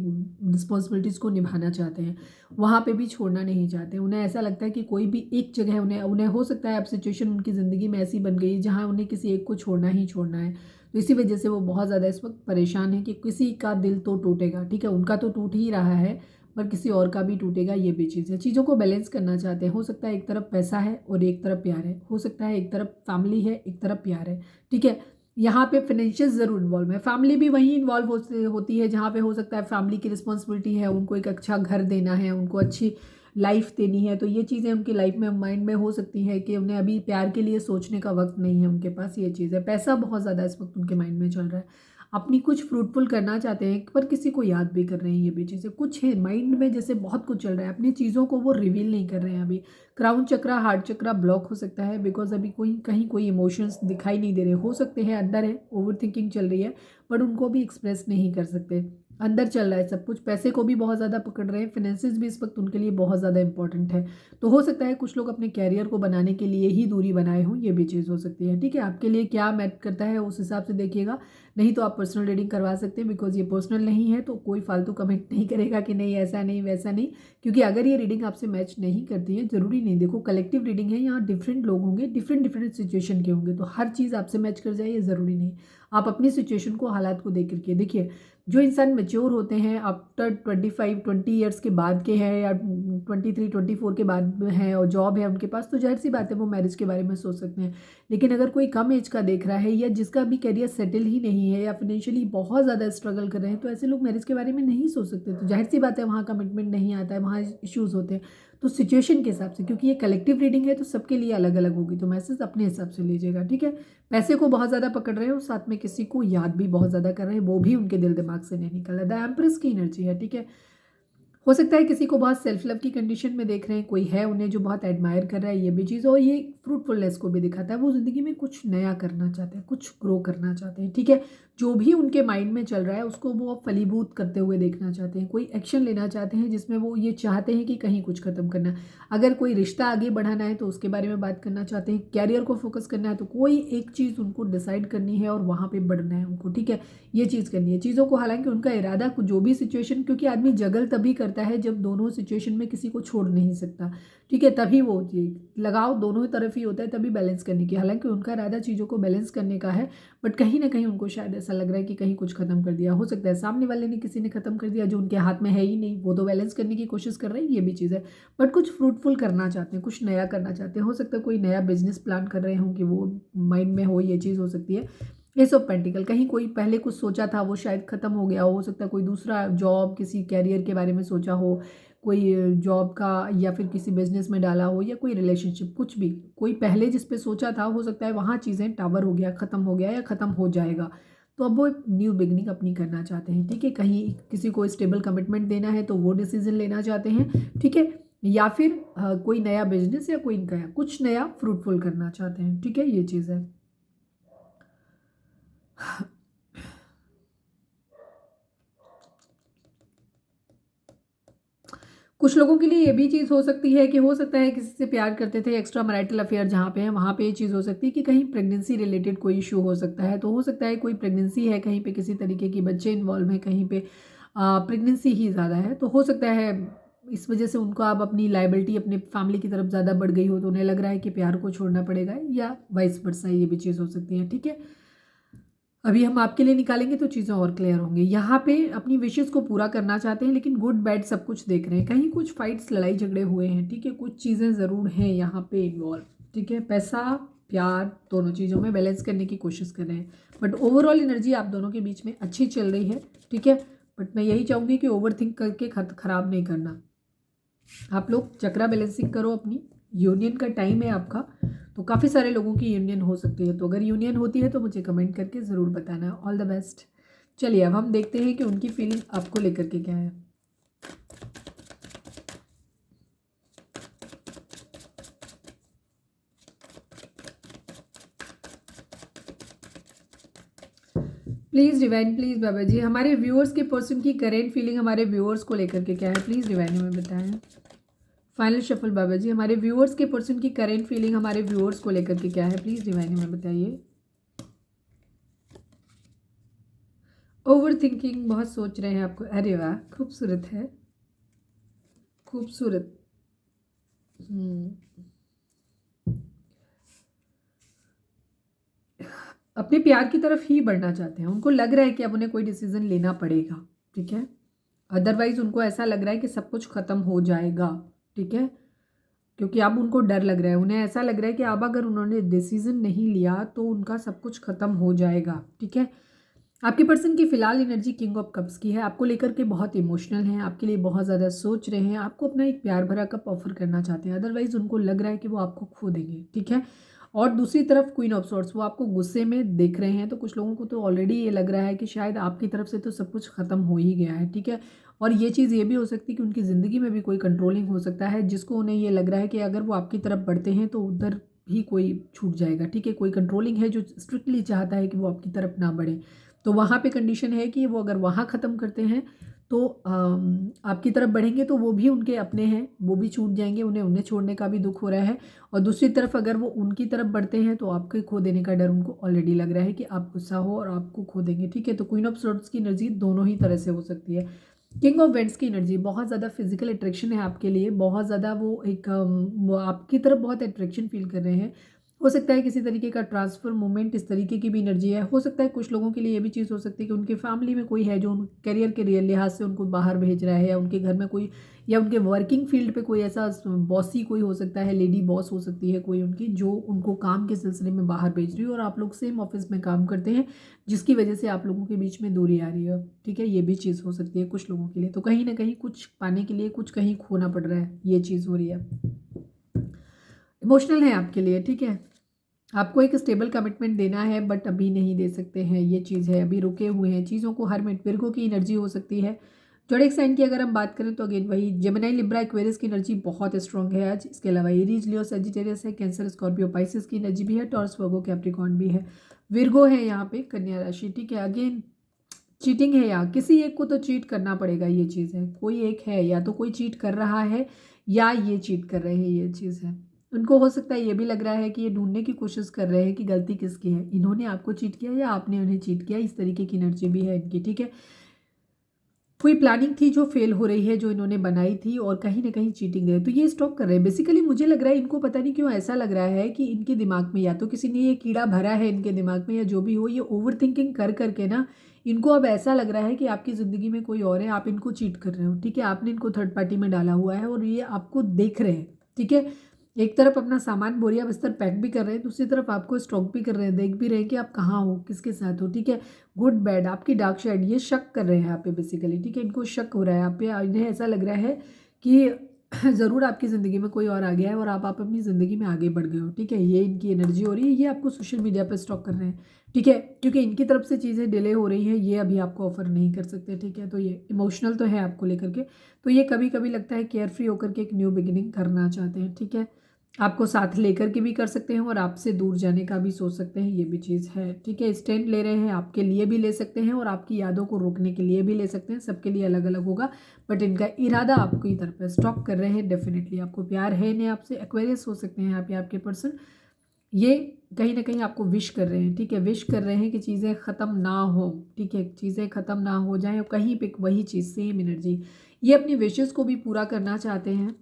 Speaker 1: रिस्पॉन्सिबिलिटीज़ को निभाना चाहते हैं, वहाँ पे भी छोड़ना नहीं चाहते। उन्हें ऐसा लगता है कि कोई भी एक जगह उन्हें हो सकता है अब सिचुएशन उनकी ज़िंदगी में ऐसी बन गई है जहाँ उन्हें किसी एक को छोड़ना ही छोड़ना है। तो इसी वजह से वो बहुत ज़्यादा इस वक्त परेशान है कि किसी का दिल तो टूटेगा, ठीक है, उनका तो टूट ही रहा है, पर किसी और का भी टूटेगा, ये भी चीज़ है। चीज़ों को बैलेंस करना चाहते हैं। हो सकता है एक तरफ पैसा है और एक तरफ प्यार है, हो सकता है एक तरफ फैमिली है, एक तरफ प्यार है, ठीक है। यहाँ पे फाइनेंशियल ज़रूर इन्वॉल्व है, फैमिली भी वहीं इन्वॉल्व होती है जहाँ पे हो सकता है फैमिली की रिस्पॉन्सिबिलिटी है, उनको एक अच्छा घर देना है, उनको अच्छी लाइफ देनी है। तो ये चीज़ें उनकी लाइफ में माइंड में हो सकती है कि उन्हें अभी प्यार के लिए सोचने का वक्त नहीं है उनके पास, ये चीज़ है। पैसा बहुत ज़्यादा इस वक्त उनके माइंड में चल रहा है। अपनी कुछ फ्रूटफुल करना चाहते हैं, पर किसी को याद भी कर रहे हैं, ये भी चीज़ें कुछ है माइंड में, जैसे बहुत कुछ चल रहा है, अपनी चीज़ों को वो रिवील नहीं कर रहे हैं अभी। क्राउन चक्रा, हार्ट चक्रा ब्लॉक हो सकता है, बिकॉज अभी कोई इमोशंस दिखाई नहीं दे रहे, हो सकते हैं अंदर है, ओवर थिंकिंग चल रही है, बट उनको भी एक्सप्रेस नहीं कर सकते। अंदर चल रहा है सब कुछ, पैसे को भी बहुत ज़्यादा पकड़ रहे हैं, फाइनेंसिस भी इस वक्त उनके लिए बहुत ज़्यादा इंपॉर्टेंट है। तो हो सकता है कुछ लोग अपने कैरियर को बनाने के लिए ही दूरी बनाए हों, ये भी चीज़ हो सकती है, ठीक है। आपके लिए क्या मैटर करता है उस हिसाब से देखिएगा, नहीं तो आप पर्सनल रीडिंग करवा सकते हैं, बिकॉज ये पर्सनल नहीं है, तो कोई फालतू कमेंट नहीं करेगा कि नहीं ऐसा नहीं वैसा नहीं, क्योंकि अगर ये रीडिंग आपसे मैच नहीं करती है, ज़रूरी नहीं, देखो कलेक्टिव रीडिंग है, यहाँ डिफरेंट लोग होंगे, डिफरेंट सिचुएशन के होंगे, तो हर चीज़ आपसे मैच कर जाए ये ज़रूरी नहीं। आप अपनी सिचुएशन को, हालात को देख करके देखिए। जो इंसान मेच्योर होते हैं आफ्टर 20 ईयर्स के बाद के हैं, या 23-24 के बाद हैं और जॉब है उनके पास, तो जाहिर सी बात है वो मैरिज के बारे में सोच सकते हैं। लेकिन अगर कोई कम एज का देख रहा है, या जिसका भी करियर सेटल ही नहीं है, या फाइनेंशियली बहुत ज़्यादा स्ट्रगल कर रहे हैं, तो ऐसे लोग मैरिज के बारे में नहीं सोच सकते। तो जाहिर सी बात है वहाँ कमिटमेंट नहीं आता है, वहाँ इश्यूज़ होते हैं। तो सिचुएशन के हिसाब से, क्योंकि ये कलेक्टिव रीडिंग है तो सबके लिए अलग अलग होगी, तो मैसेज अपने हिसाब से लीजिएगा, ठीक है। पैसे को बहुत ज़्यादा पकड़ रहे हैं और साथ में किसी को याद भी बहुत ज़्यादा कर रहे हैं, वो भी उनके दिल दिमाग से नहीं निकल रहा है। द एम्प्रेस की एनर्जी है, ठीक है। हो सकता है किसी को बहुत सेल्फ लव की कंडीशन में देख रहे हैं, कोई है उन्हें जो बहुत एडमायर कर रहा है, ये भी चीज़, और ये फ्रूटफुलनेस को भी दिखाता है। वो ज़िंदगी में कुछ नया करना चाहते हैं, कुछ ग्रो करना चाहते हैं, ठीक है। जो भी उनके माइंड में चल रहा है उसको वो फलीभूत करते हुए देखना चाहते हैं, कोई एक्शन लेना चाहते हैं जिसमें वो ये चाहते हैं कि कहीं कुछ खत्म करना। अगर कोई रिश्ता आगे बढ़ाना है तो उसके बारे में बात करना चाहते हैं, कैरियर को फोकस करना है तो कोई एक चीज़ उनको डिसाइड करनी है और वहाँ पर बढ़ना है उनको, ठीक है, ये चीज़ करनी है चीज़ों को। हालांकि उनका इरादा जो भी सिचुएशन, क्योंकि आदमी जगल तभी करता है जब दोनों सिचुएशन में किसी को छोड़ नहीं सकता, ठीक है, तभी वो लगाव दोनों तरफ ही होता है, तभी बैलेंस करने की। हालांकि उनका इरादा चीज़ों को बैलेंस करने का है, बट कहीं ना कहीं उनको शायद ऐसा लग रहा है कि कहीं कुछ खत्म कर दिया। हो सकता है सामने वाले ने, किसी ने खत्म कर दिया जो उनके हाथ में है ही नहीं, वो तो बैलेंस करने की कोशिश कर रहे हैं, ये भी चीज़ है। बट कुछ फ्रूटफुल करना चाहते हैं, कुछ नया करना चाहते हैं। हो सकता है कोई नया बिजनेस प्लान कर रहे हों कि वो माइंड में हो, ये चीज़ हो सकती है। एस ऑफ पेंटिकल, कहीं कोई पहले कुछ सोचा था वो शायद ख़त्म हो गया हो सकता है कोई दूसरा जॉब, किसी कैरियर के बारे में सोचा हो, कोई जॉब का, या फिर किसी बिजनेस में डाला हो, या कोई रिलेशनशिप, कुछ भी कोई पहले जिस पे सोचा था, हो सकता है वहाँ चीज़ें टावर हो गया, ख़त्म हो गया या ख़त्म हो जाएगा। तो अब वो एक न्यू बिगनिंग अपनी करना चाहते हैं, ठीक है। कहीं किसी को स्टेबल कमिटमेंट देना है तो वो डिसीजन लेना चाहते हैं, ठीक है। या फिर कोई नया बिजनेस या कोई नया कुछ नया फ्रूटफुल करना चाहते हैं, ठीक है, ये चीज़ है। कुछ लोगों के लिए ये भी चीज़ हो सकती है कि हो सकता है किसी से प्यार करते थे, एक्स्ट्रा मैरिटल अफेयर जहाँ पे है वहाँ पे ये चीज़ हो सकती है कि कहीं प्रेगनेंसी रिलेटेड कोई इशू हो सकता है। तो हो सकता है कोई प्रेगनेंसी है, कहीं पे किसी तरीके की बच्चे इन्वॉल्व है, कहीं पे प्रेगनेंसी ही ज़्यादा है, तो हो सकता है इस वजह से उनको अब अपनी लाइबिलिटी अपने फैमिली की तरफ ज़्यादा बढ़ गई हो, तो उन्हें लग रहा है कि प्यार को छोड़ना पड़ेगा, या वाइस वर्सा, ये भी चीज़ हो सकती है, ठीक है। अभी हम आपके लिए निकालेंगे तो चीज़ें और क्लियर होंगी। यहाँ पे अपनी विशेज़ को पूरा करना चाहते हैं, लेकिन गुड बैड सब कुछ देख रहे हैं। कहीं कुछ फाइट्स, लड़ाई झगड़े हुए हैं, ठीक है, कुछ चीज़ें ज़रूर हैं यहाँ पे इन्वॉल्व, ठीक है। पैसा प्यार, दोनों चीज़ों में बैलेंस करने की कोशिश कर रहे हैं। बट ओवरऑल एनर्जी आप दोनों के बीच में अच्छी चल रही है, ठीक है। बट मैं यही चाहूँगी कि ओवर थिंक करके ख़राब नहीं करना। आप लोग चक्रा बैलेंसिंग करो अपनी। यूनियन का टाइम है आपका, तो काफ़ी सारे लोगों की यूनियन हो सकती है। तो अगर यूनियन होती है तो मुझे कमेंट करके ज़रूर बताना। All the best. चलिए अब हम देखते हैं कि उनकी फीलिंग आपको लेकर के क्या है। Please divine, please Baba ji, हमारे व्यूअर्स के पर्सन की करेंट फीलिंग हमारे व्यूअर्स को लेकर के क्या है, प्लीज़ डिवाइन हमें बताएं। फाइनल शफल बाबा जी, हमारे व्यूअर्स के पर्सन की करेंट फीलिंग हमारे व्यूअर्स को लेकर के क्या है, प्लीज़ डिवाइन हमें बताइए। ओवर थिंकिंग, बहुत सोच रहे हैं आपको। अरे वाह, खूबसूरत है, खूबसूरत। अपने प्यार की तरफ ही बढ़ना चाहते हैं। उनको लग रहा है कि अब उन्हें कोई डिसीजन लेना पड़ेगा, ठीक है। अदरवाइज उनको ऐसा लग रहा है कि सब कुछ ख़त्म हो जाएगा, ठीक है। क्योंकि अब उनको डर लग रहा है, उन्हें ऐसा लग रहा है कि अब अगर उन्होंने डिसीजन नहीं लिया तो उनका सब कुछ ख़त्म हो जाएगा, ठीक है। आपके पर्सन की फ़िलहाल एनर्जी किंग ऑफ कप्स की है। आपको लेकर के बहुत इमोशनल हैं, आपके लिए बहुत ज़्यादा सोच रहे हैं, आपको अपना एक प्यार भरा कप ऑफर करना चाहते हैं। अदरवाइज़ उनको लग रहा है कि वो आपको खो देंगे, ठीक है। और दूसरी तरफ क्वीन ऑफ सॉर्ड्स, वो आपको गुस्से में देख रहे हैं। तो कुछ लोगों को तो ऑलरेडी ये लग रहा है कि शायद आपकी तरफ से तो सब कुछ ख़त्म हो ही गया है, ठीक है। और ये चीज़ ये भी हो सकती है कि उनकी ज़िंदगी में भी कोई कंट्रोलिंग हो सकता है, जिसको उन्हें ये लग रहा है कि अगर वो आपकी तरफ बढ़ते हैं तो उधर ही कोई छूट जाएगा, ठीक है। कोई कंट्रोलिंग है जो स्ट्रिक्टली चाहता है कि वो आपकी तरफ ना बढ़े। तो वहाँ पे कंडीशन है कि वो अगर वहाँ ख़त्म करते हैं तो आपकी तरफ बढ़ेंगे तो वो भी उनके अपने हैं, वो भी छूट जाएंगे, उन्हें छोड़ने का भी दुख हो रहा है। और दूसरी तरफ अगर वो उनकी तरफ बढ़ते हैं तो आपके खो देने का डर उनको ऑलरेडी लग रहा है कि आप गुस्सा हो और आपको खो देंगे, ठीक है। तो क्वीन ऑफ सॉर्ड्स की एनर्जी दोनों ही तरह से हो सकती है। किंग ऑफ वेंट्स की एनर्जी, बहुत ज़्यादा फिजिकल अट्रैक्शन है आपके लिए, बहुत ज़्यादा वो एक वो आपकी तरफ बहुत अट्रैक्शन फील कर रहे हैं। हो सकता है किसी तरीके का ट्रांसफर मूवमेंट, इस तरीके की भी एनर्जी है। हो सकता है कुछ लोगों के लिए ये भी चीज़ हो सकती है कि उनके फैमिली में कोई है जो उन करियर के लिहाज से उनको बाहर भेज रहा है, या उनके घर में कोई, या उनके वर्किंग फील्ड पे कोई ऐसा बॉसी कोई हो सकता है, लेडी बॉस हो सकती है कोई उनकी, जो उनको काम के सिलसिले में बाहर भेज रही है और आप लोग सेम ऑफिस में काम करते हैं, जिसकी वजह से आप लोगों के बीच में दूरी आ रही है, ठीक है। ये भी चीज़ हो सकती है कुछ लोगों के लिए। तो कहीं ना कहीं कुछ पाने के लिए कुछ कहीं खोना पड़ रहा है, ये चीज़ हो रही है। इमोशनल है आपके लिए, ठीक है। आपको एक स्टेबल कमिटमेंट देना है बट अभी नहीं दे सकते हैं, ये चीज़ है। अभी रुके हुए हैं चीज़ों को। हर मिनट विर्गो की एनर्जी हो सकती है। जोडिक साइन की अगर हम बात करें तो अगेन वही जेमिनी, लिब्रा, एक्वेरियस की एनर्जी बहुत स्ट्रॉन्ग है आज। इसके अलावा एरीज, लियो, सजिटेरियस है, कैंसर, स्कॉर्पियो, पाइसिस की एनर्जी भी है, टॉरस, वर्गो, कैप्रिकॉर्न भी है, विर्गो है यहाँ पे, कन्या राशि, ठीक है। अगेन चीटिंग है यहाँ, किसी एक को तो चीट करना पड़ेगा, ये चीज़ है। कोई एक है, या तो कोई चीट कर रहा है या ये चीट कर रहे हैं, ये चीज़ है। उनको हो सकता है ये भी लग रहा है कि ये ढूंढने की कोशिश कर रहे हैं कि गलती किसकी है, इन्होंने आपको चीट किया या आपने उन्हें चीट किया। इस तरीके की एनर्जी भी है इनकी, ठीक है। कोई प्लानिंग थी जो फेल हो रही है, जो इन्होंने बनाई थी, और कहीं ना कहीं चीटिंग दे रहे हैं, तो ये स्टॉक कर रहे हैं। बेसिकली मुझे लग रहा है इनको पता नहीं क्यों ऐसा लग रहा है कि इनके दिमाग में या तो किसी ने ये कीड़ा भरा है इनके दिमाग में, या जो भी हो, ये ओवर थिंकिंग कर करके ना इनको अब ऐसा लग रहा है कि आपकी ज़िंदगी में कोई और है, आप इनको चीट कर रहे हो, ठीक है। आपने इनको थर्ड पार्टी में डाला हुआ है और ये आपको देख रहे हैं, ठीक है। एक तरफ अपना सामान बोरिया बिस्तर पैक भी कर रहे हैं, दूसरी तरफ आपको स्टॉक भी कर रहे हैं, देख भी रहे हैं कि आप कहाँ हो, किसके साथ हो, ठीक है। गुड बैड, आपकी डार्क साइड, ये शक कर रहे हैं यहाँ पे बेसिकली, ठीक है। इनको शक हो रहा है आप पे, इन्हें ऐसा लग रहा है कि ज़रूर आपकी ज़िंदगी में कोई और आ गया है और आप अपनी ज़िंदगी में आगे बढ़ गए हो, ठीक है। ये इनकी एनर्जी हो रही है, ये आपको सोशल मीडिया पर स्टॉक कर रहे हैं, ठीक है। क्योंकि इनकी तरफ से चीज़ें डिले हो रही हैं, ये अभी आपको ऑफर नहीं कर सकते, ठीक है। तो ये इमोशनल तो है आपको लेकर के। तो ये कभी कभी लगता है केयर फ्री होकर के एक न्यू बिगिनिंग करना चाहते हैं, ठीक है। आपको साथ लेकर के भी कर सकते हैं और आपसे दूर जाने का भी सोच सकते हैं, ये भी चीज़ है, ठीक है। स्टैंड ले रहे हैं, आपके लिए भी ले सकते हैं और आपकी यादों को रोकने के लिए भी ले सकते हैं, सबके लिए अलग अलग होगा। बट इनका इरादा आपकी तरफ है, स्टॉप कर रहे हैं। डेफिनेटली आपको प्यार है इन्हें आपसे। एक्वेरियस हो सकते हैं यहाँ पे आपके पर्सन, ये कहीं ना कहीं आपको विश कर रहे हैं, ठीक है। विश कर रहे हैं कि चीज़ें ख़त्म ना हो, ठीक है, चीज़ें ख़त्म ना हो जाएं। और कहीं पे वही चीज़, सेम एनर्जी, ये अपनी विशेज़ को भी पूरा करना चाहते हैं।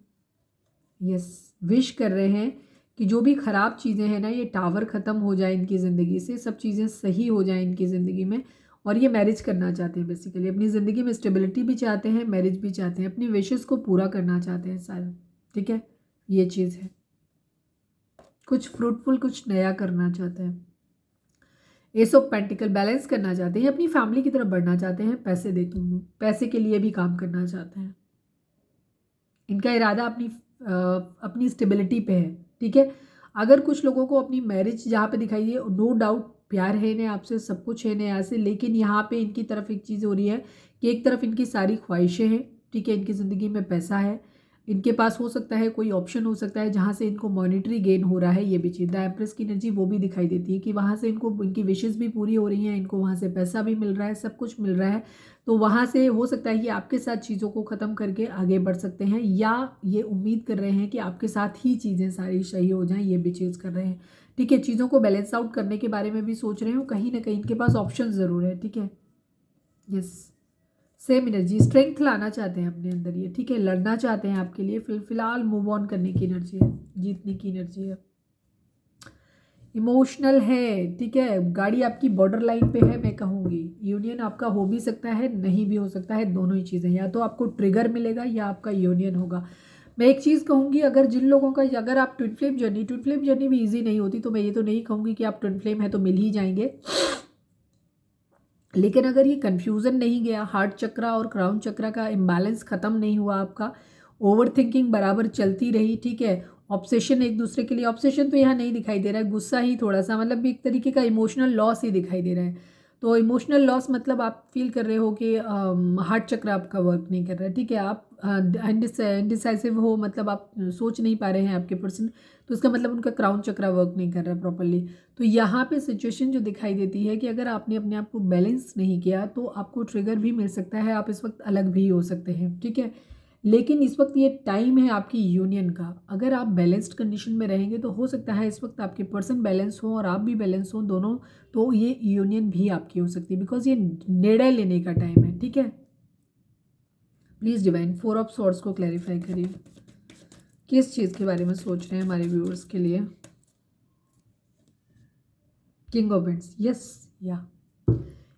Speaker 1: यस, विश कर रहे हैं कि जो भी ख़राब चीज़ें हैं ना, ये टावर ख़त्म हो जाए इनकी ज़िंदगी से, सब चीज़ें सही हो जाएं इनकी ज़िंदगी में। और ये मैरिज करना चाहते हैं बेसिकली, अपनी ज़िंदगी में स्टेबिलिटी भी चाहते हैं, मैरिज भी चाहते हैं, अपनी विशेज़ को पूरा करना चाहते हैं सारे, ठीक है। ये चीज़ है। कुछ फ्रूटफुल, कुछ नया करना चाहते हैं। एस ऑफ पेंटिकल बैलेंस करना चाहते हैं, अपनी फैमिली की तरफ बढ़ना चाहते हैं, पैसे के लिए भी काम करना चाहते हैं। इनका इरादा अपनी स्टेबिलिटी पे है, ठीक है। अगर कुछ लोगों को अपनी मैरिज जहाँ पे दिखाई है, नो डाउट प्यार है इन्हें आपसे, सब कुछ है इन्हें यहाँ से, लेकिन यहाँ पे इनकी तरफ एक चीज़ हो रही है कि एक तरफ इनकी सारी ख्वाहिशें हैं, ठीक है, इनकी ज़िंदगी में पैसा है, इनके पास हो सकता है कोई ऑप्शन हो सकता है जहाँ से इनको मॉनिटरी गेन हो रहा है, ये भी चीज़ द एम्प्रेस की एनर्जी वो भी दिखाई देती है कि वहाँ से इनको इनकी विशेज़ भी पूरी हो रही हैं, इनको वहाँ से पैसा भी मिल रहा है, सब कुछ मिल रहा है। तो वहाँ से हो सकता है कि आपके साथ चीज़ों को ख़त्म करके आगे बढ़ सकते हैं, या ये उम्मीद कर रहे हैं कि आपके साथ ही चीज़ें सारी सही हो जाएं, ये भी चीज़ कर रहे हैं, ठीक है। चीज़ों को बैलेंस आउट करने के बारे में भी सोच रहे हो, कहीं ना कहीं इनके पास ऑप्शन ज़रूर है, ठीक है। यस, सेम एनर्जी, स्ट्रेंथ लाना चाहते हैं अपने अंदर ये, ठीक है, लड़ना चाहते हैं आपके लिए, फिलहाल मूव ऑन करने की एनर्जी है, जीतने की एनर्जी है। इमोशनल है, ठीक है, गाड़ी आपकी बॉर्डर लाइन पे है, मैं कहूँगी यूनियन आपका हो भी सकता है, नहीं भी हो सकता है, दोनों ही चीज़ें, या तो आपको ट्रिगर मिलेगा या आपका यूनियन होगा। मैं एक चीज़ कहूँगी, अगर जिन लोगों का, अगर आप ट्विन फ्लेम जर्नी भी ईजी नहीं होती, तो मैं ये तो नहीं कहूँगी कि आप ट्विन फ्लेम है तो मिल ही जाएंगे, लेकिन अगर ये कन्फ्यूज़न नहीं गया, हार्ट चक्रा और क्राउन चक्रा का इम्बैलेंस ख़त्म नहीं हुआ आपका, ओवर थिंकिंग बराबर चलती रही, ठीक है, ऑब्सेशन एक दूसरे के लिए, ऑब्सेशन तो यहाँ नहीं दिखाई दे रहा है, गुस्सा ही थोड़ा सा, मतलब एक तरीके का इमोशनल लॉस ही दिखाई दे रहा है। तो इमोशनल लॉस मतलब आप फील कर रहे हो कि हार्ट चक्र आपका वर्क नहीं कर रहा है, ठीक है, आप इनडिसाइसिव हो, मतलब आप सोच नहीं पा रहे हैं आपके पर्सन, तो इसका मतलब उनका क्राउन चक्र वर्क नहीं कर रहा है प्रॉपरली। तो यहाँ पे सिचुएशन जो दिखाई देती है कि अगर आपने अपने आप को बैलेंस नहीं किया तो आपको ट्रिगर भी मिल सकता है, आप इस वक्त अलग भी हो सकते हैं, ठीक है। लेकिन इस वक्त ये टाइम है आपकी यूनियन का, अगर आप बैलेंस्ड कंडीशन में रहेंगे तो हो सकता है इस वक्त आपके पर्सन बैलेंस हो और आप भी बैलेंस हो दोनों, तो ये यूनियन भी आपकी हो सकती है, बिकॉज ये निर्णय लेने का टाइम है, ठीक है। प्लीज़ डिवाइन 4 ऑफ सॉर्ड्स को क्लैरिफाई करिए, किस चीज़ के बारे में सोच रहे हैं हमारे व्यूअर्स के लिए। किंग ऑफ पेंट्स, यस, या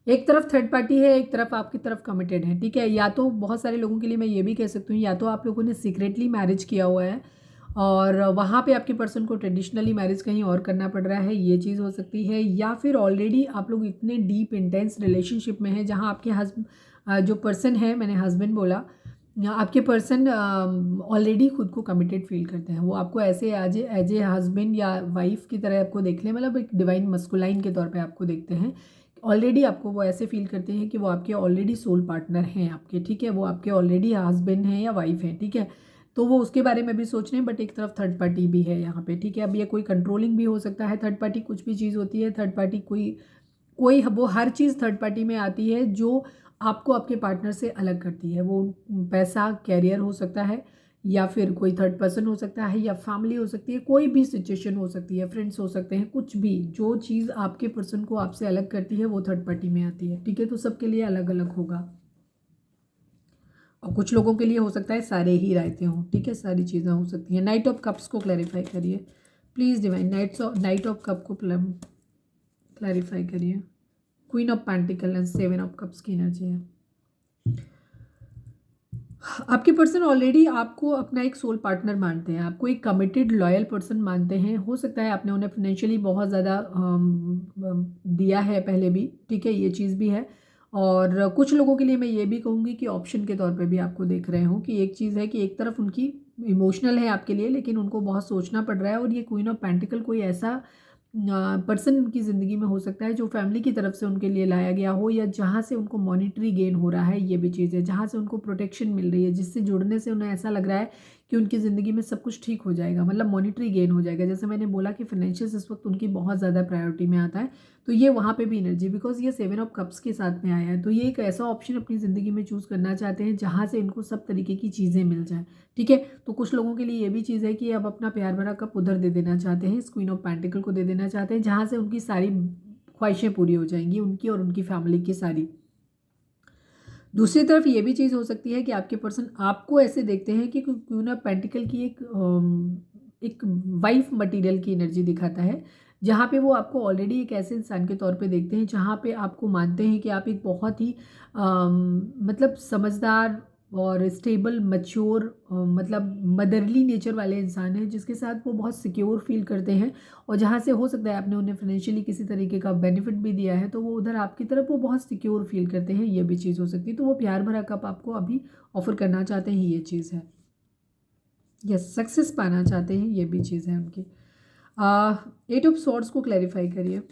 Speaker 1: एक तरफ थर्ड पार्टी है, एक तरफ आपकी तरफ कमिटेड है, ठीक है। या तो बहुत सारे लोगों के लिए मैं ये भी कह सकती हूँ, या तो आप लोगों ने सीक्रेटली मैरिज किया हुआ है और वहाँ पे आपके पर्सन को ट्रेडिशनली मैरिज कहीं और करना पड़ रहा है, ये चीज़ हो सकती है, या फिर ऑलरेडी आप लोग इतने डीप इंटेंस रिलेशनशिप में हैं जहाँ आपके जो पर्सन है, मैंने हस्बैंड बोला, आपके पर्सन ऑलरेडी खुद को कमिटेड फील करते हैं, वो आपको ऐसे एज ए हस्बैंड या वाइफ की तरह आपको देख लें, मतलब एक डिवाइन मस्कुलाइन के तौर पे आपको देखते हैं, ऑलरेडी आपको वो ऐसे फील करते हैं कि वो आपके ऑलरेडी सोल पार्टनर हैं आपके, ठीक है, वो आपके ऑलरेडी हस्बैंड हैं या वाइफ हैं, ठीक है। तो वो उसके बारे में भी सोच रहे हैं, बट एक तरफ थर्ड पार्टी भी है यहाँ पे, ठीक है। अब ये कोई कंट्रोलिंग भी हो सकता है, थर्ड पार्टी कुछ भी चीज़ होती है, थर्ड पार्टी कोई कोई वो हर चीज़ थर्ड पार्टी में आती है जो आपको आपके पार्टनर से अलग करती है, वो पैसा, कैरियर हो सकता है, या फिर कोई थर्ड पर्सन हो सकता है, या फैमिली हो सकती है, कोई भी सिचुएशन हो सकती है, फ्रेंड्स हो सकते हैं, कुछ भी जो चीज़ आपके पर्सन को आपसे अलग करती है वो थर्ड पार्टी में आती है, ठीक है। तो सबके लिए अलग अलग होगा, और कुछ लोगों के लिए हो सकता है सारे ही रायते हों, ठीक है, सारी चीज़ें हो सकती हैं। नाइट ऑफ कप्स को क्लैरिफाई करिए please divine, night of cup को क्लैरिफाई करिए। Queen of pentacle and 7 of Cups की एनर्जी है। आपके पर्सन ऑलरेडी आपको अपना एक सोल पार्टनर मानते हैं, आपको एक कमिटेड लॉयल पर्सन मानते हैं, हो सकता है आपने उन्हें फाइनेंशियली बहुत ज़्यादा दिया है पहले भी, ठीक है, ये चीज़ भी है। और कुछ लोगों के लिए मैं ये भी कहूँगी कि ऑप्शन के तौर पे भी आपको देख रहे हो कि एक चीज़ है कि एक तरफ उनकी इमोशनल है आपके लिए, लेकिन उनको बहुत सोचना पड़ रहा है, और ये क्वीन ऑफ पेंटिकल कोई ऐसा पर्सन उनकी ज़िंदगी में हो सकता है जो फैमिली की तरफ से उनके लिए लाया गया हो, या जहाँ से उनको मॉनिटरी गेन हो रहा है, ये भी चीज़ है, जहाँ से उनको प्रोटेक्शन मिल रही है, जिससे जुड़ने से उन्हें ऐसा लग रहा है कि उनकी ज़िंदगी में सब कुछ ठीक हो जाएगा, मतलब मॉनिटरी गेन हो जाएगा। जैसे मैंने बोला कि फाइनेंशियल इस वक्त उनकी बहुत ज़्यादा प्रायोरिटी में आता है, तो ये वहाँ पे भी एनर्जी, बिकॉज ये 7 ऑफ कप्स के साथ में आया है, तो ये एक ऐसा ऑप्शन अपनी ज़िंदगी में चूज़ करना चाहते हैं जहाँ से इनको सब तरीके की चीज़ें मिल जाएँ, ठीक है। तो कुछ लोगों के लिए ये भी चीज़ है कि अब अपना प्यार भरा कप उधर दे देना चाहते हैं, इस क्वीन ऑफ पेंटिकल को दे देना चाहते हैं, जहाँ से उनकी सारी ख्वाहिशें पूरी हो जाएंगी, उनकी और उनकी फैमिली की सारी। दूसरी तरफ ये भी चीज़ हो सकती है कि आपके पर्सन आपको ऐसे देखते हैं कि क्वीन ऑफ पेंटिकल की एक वाइफ मटेरियल की एनर्जी दिखाता है, जहाँ पे वो आपको ऑलरेडी एक ऐसे इंसान के तौर पे देखते हैं जहाँ पे आपको मानते हैं कि आप एक बहुत ही मतलब समझदार और स्टेबल मैच्योर मतलब मदरली नेचर वाले इंसान हैं, जिसके साथ वो बहुत सिक्योर फील करते हैं। और जहाँ से हो सकता है आपने उन्हें फाइनेंशियली किसी तरीके का बेनिफिट भी दिया है, तो वो उधर आपकी तरफ वो बहुत सिक्योर फील करते हैं, ये भी चीज़ हो सकती है। तो वो प्यार भरा कप आपको अभी ऑफर करना चाहते हैं, ये चीज़ है। यस, सक्सेस पाना चाहते हैं, ये भी चीज़ है उनकी। 8 ऑफ सॉर्ड्स को क्लैरिफाई करिए।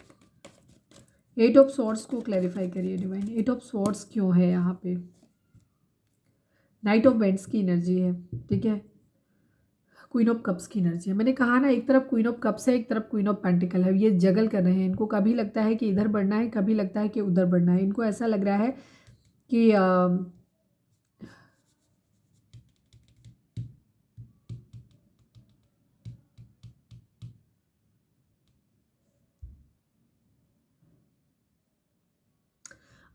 Speaker 1: 8 ऑफ सॉर्ड्स को क्लैरिफाई करिए डिवाइन। 8 ऑफ सॉर्ड्स क्यों है यहाँ पे? नाइट ऑफ वेंट्स की एनर्जी है, ठीक है। क्वीन ऑफ कप्स की एनर्जी है। मैंने कहा ना, एक तरफ क्वीन ऑफ कप्स है, एक तरफ क्वीन ऑफ पेंटिकल है। ये जगल कर रहे हैं, इनको कभी लगता है कि इधर बढ़ना है, कभी लगता है कि उधर बढ़ना है। इनको ऐसा लग रहा है कि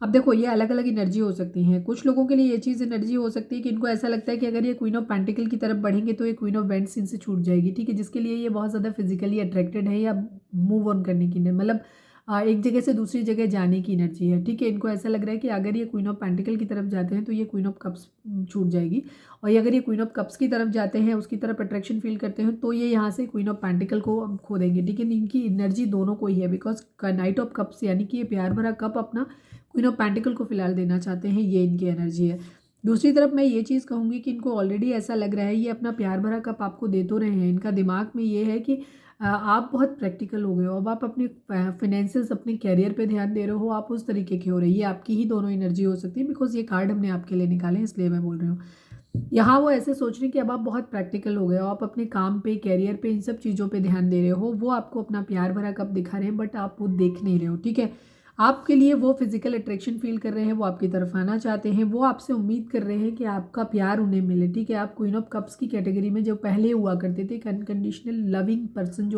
Speaker 1: अब देखो, ये अलग अलग एनर्जी हो सकती हैं। कुछ लोगों के लिए ये चीज़ एनर्जी हो सकती है कि इनको ऐसा लगता है कि अगर ये क्वीन ऑफ पेंटिकल की तरफ बढ़ेंगे तो ये क्वीन ऑफ वेंट्स इनसे छूट जाएगी, ठीक है। जिसके लिए ये बहुत ज़्यादा फिजिकली अट्रैक्टेड है या मूव ऑन करने की, मतलब एक जगह से दूसरी जगह जाने की एनर्जी है, ठीक है। इनको ऐसा लग रहा है कि अगर ये क्वीन ऑफ पेंटिकल की तरफ जाते हैं तो ये क्वीन ऑफ कप्स छूट जाएगी, और ये अगर ये क्वीन ऑफ कप्स की तरफ जाते हैं, उसकी तरफ अट्रैक्शन फील करते हैं, तो ये यहाँ से क्वीन ऑफ पेंटिकल को खो देंगे, ठीक है। इनकी एनर्जी दोनों को ही है, बिकॉज नाइट ऑफ कप्स यानी कि ये प्यार भरा कप अपना क्वीन ऑफ पेंटिकल को फिलहाल देना चाहते हैं, ये इनकी एनर्जी है। दूसरी तरफ मैं ये चीज़ कहूँगी कि इनको ऑलरेडी ऐसा लग रहा है, ये अपना प्यार भरा कप आपको दे तो रहे हैं, इनका दिमाग में ये है कि आप बहुत प्रैक्टिकल हो गए हो, अब आप अपने फाइनेंसेस, अपने कैरियर पे ध्यान दे रहे हो, आप उस तरीके के हो रहे हैं। ये आपकी ही दोनों एनर्जी हो सकती है, बिकॉज ये कार्ड हमने आपके लिए निकाले हैं, इसलिए मैं बोल रही हूँ। यहाँ वो ऐसे सोच रहे हैं कि अब आप बहुत प्रैक्टिकल हो गए हो, आप अपने काम पे, कैरियर पे, इन सब चीज़ों पे ध्यान दे रहे हो। वो आपको अपना प्यार भरा कप दिखा रहे हैं, बट आप वो देख नहीं रहे हो, ठीक है। आपके लिए वो फिजिकल अट्रैक्शन फील कर रहे हैं, वो आपकी तरफ आना चाहते हैं, वो आपसे उम्मीद कर रहे हैं कि आपका प्यार उन्हें मिले, ठीक है। आप क्वीन ऑफ कप्स की कैटेगरी में जो पहले हुआ करते थे, एक अनकंडीशनल लविंग पर्सन,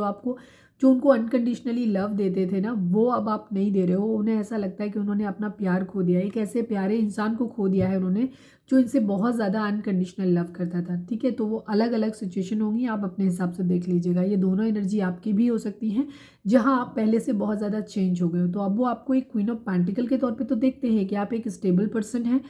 Speaker 1: जो उनको अनकंडीशनली लव देते थे ना, वो अब आप नहीं दे रहे हो। उन्हें ऐसा लगता है कि उन्होंने अपना प्यार खो दिया है, एक ऐसे प्यारे इंसान को खो दिया है उन्होंने, जो इनसे बहुत ज़्यादा अनकंडीशनल लव करता था, ठीक है। तो वो अलग अलग सिचुएशन होंगी, आप अपने हिसाब से देख लीजिएगा। ये दोनों एनर्जी आपकी भी हो सकती हैं, जहाँ आप पहले से बहुत ज़्यादा चेंज हो गए हो। तो अब वो आपको एक क्वीन ऑफ पेंटिकल के तौर पे तो देखते हैं कि आप एक स्टेबल पर्सन हैं,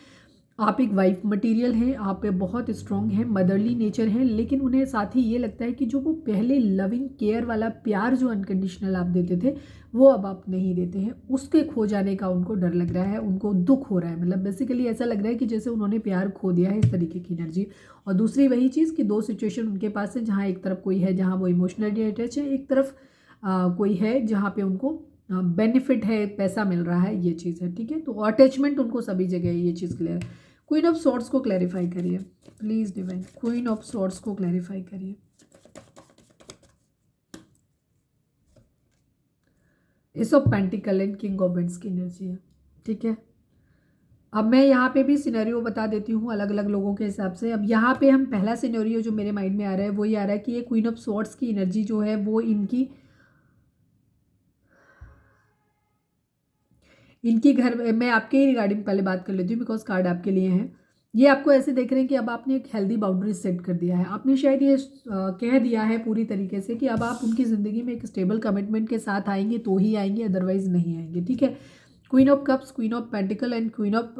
Speaker 1: आप एक वाइफ मटेरियल हैं, आप पे बहुत स्ट्रॉन्ग हैं, मदरली नेचर हैं, लेकिन उन्हें साथ ही ये लगता है कि जो वो पहले लविंग केयर वाला प्यार जो अनकंडीशनल आप देते थे, वो अब आप नहीं देते हैं। उसके खो जाने का उनको डर लग रहा है, उनको दुख हो रहा है, मतलब बेसिकली ऐसा लग रहा है कि जैसे उन्होंने प्यार खो दिया है, इस तरीके की एनर्जी। और दूसरी वही चीज़ कि 2 सिचुएशन उनके पास है, जहाँ एक तरफ कोई है जहाँ वो इमोशनली अटैच है, एक तरफ कोई है जहाँ पे उनको बेनिफिट है, पैसा मिल रहा है, ये चीज़ है, ठीक है। तो अटैचमेंट उनको सभी जगह है, ये चीज़ क्लियर है। क्वीन ऑफ सॉर्ड्स को क्लैरिफाई करिए please divine. Queen of swords को क्लैरिफाई करिए। S of pentacle and king of vents की एनर्जी है, ठीक है। अब मैं यहाँ पे भी सिनेरियो बता देती हूँ अलग अलग लोगों के हिसाब से। अब यहाँ पे हम पहला सिनेरियो जो मेरे माइंड में आ रहा है वो ये आ रहा है कि ये क्वीन ऑफ सॉर्ड्स की एनर्जी जो है वो इनकी घर, मैं आपके ही रिगार्डिंग पहले बात कर लेती हूँ, बिकॉज कार्ड आपके लिए हैं। ये आपको ऐसे देख रहे हैं कि अब आपने एक हेल्दी बाउंड्री सेट कर दिया है। आपने शायद ये कह दिया है पूरी तरीके से कि अब आप उनकी ज़िंदगी में एक स्टेबल कमिटमेंट के साथ आएंगे तो ही आएंगे, अदरवाइज नहीं आएंगे, ठीक है। Queen of cups, queen of pentacle and queen of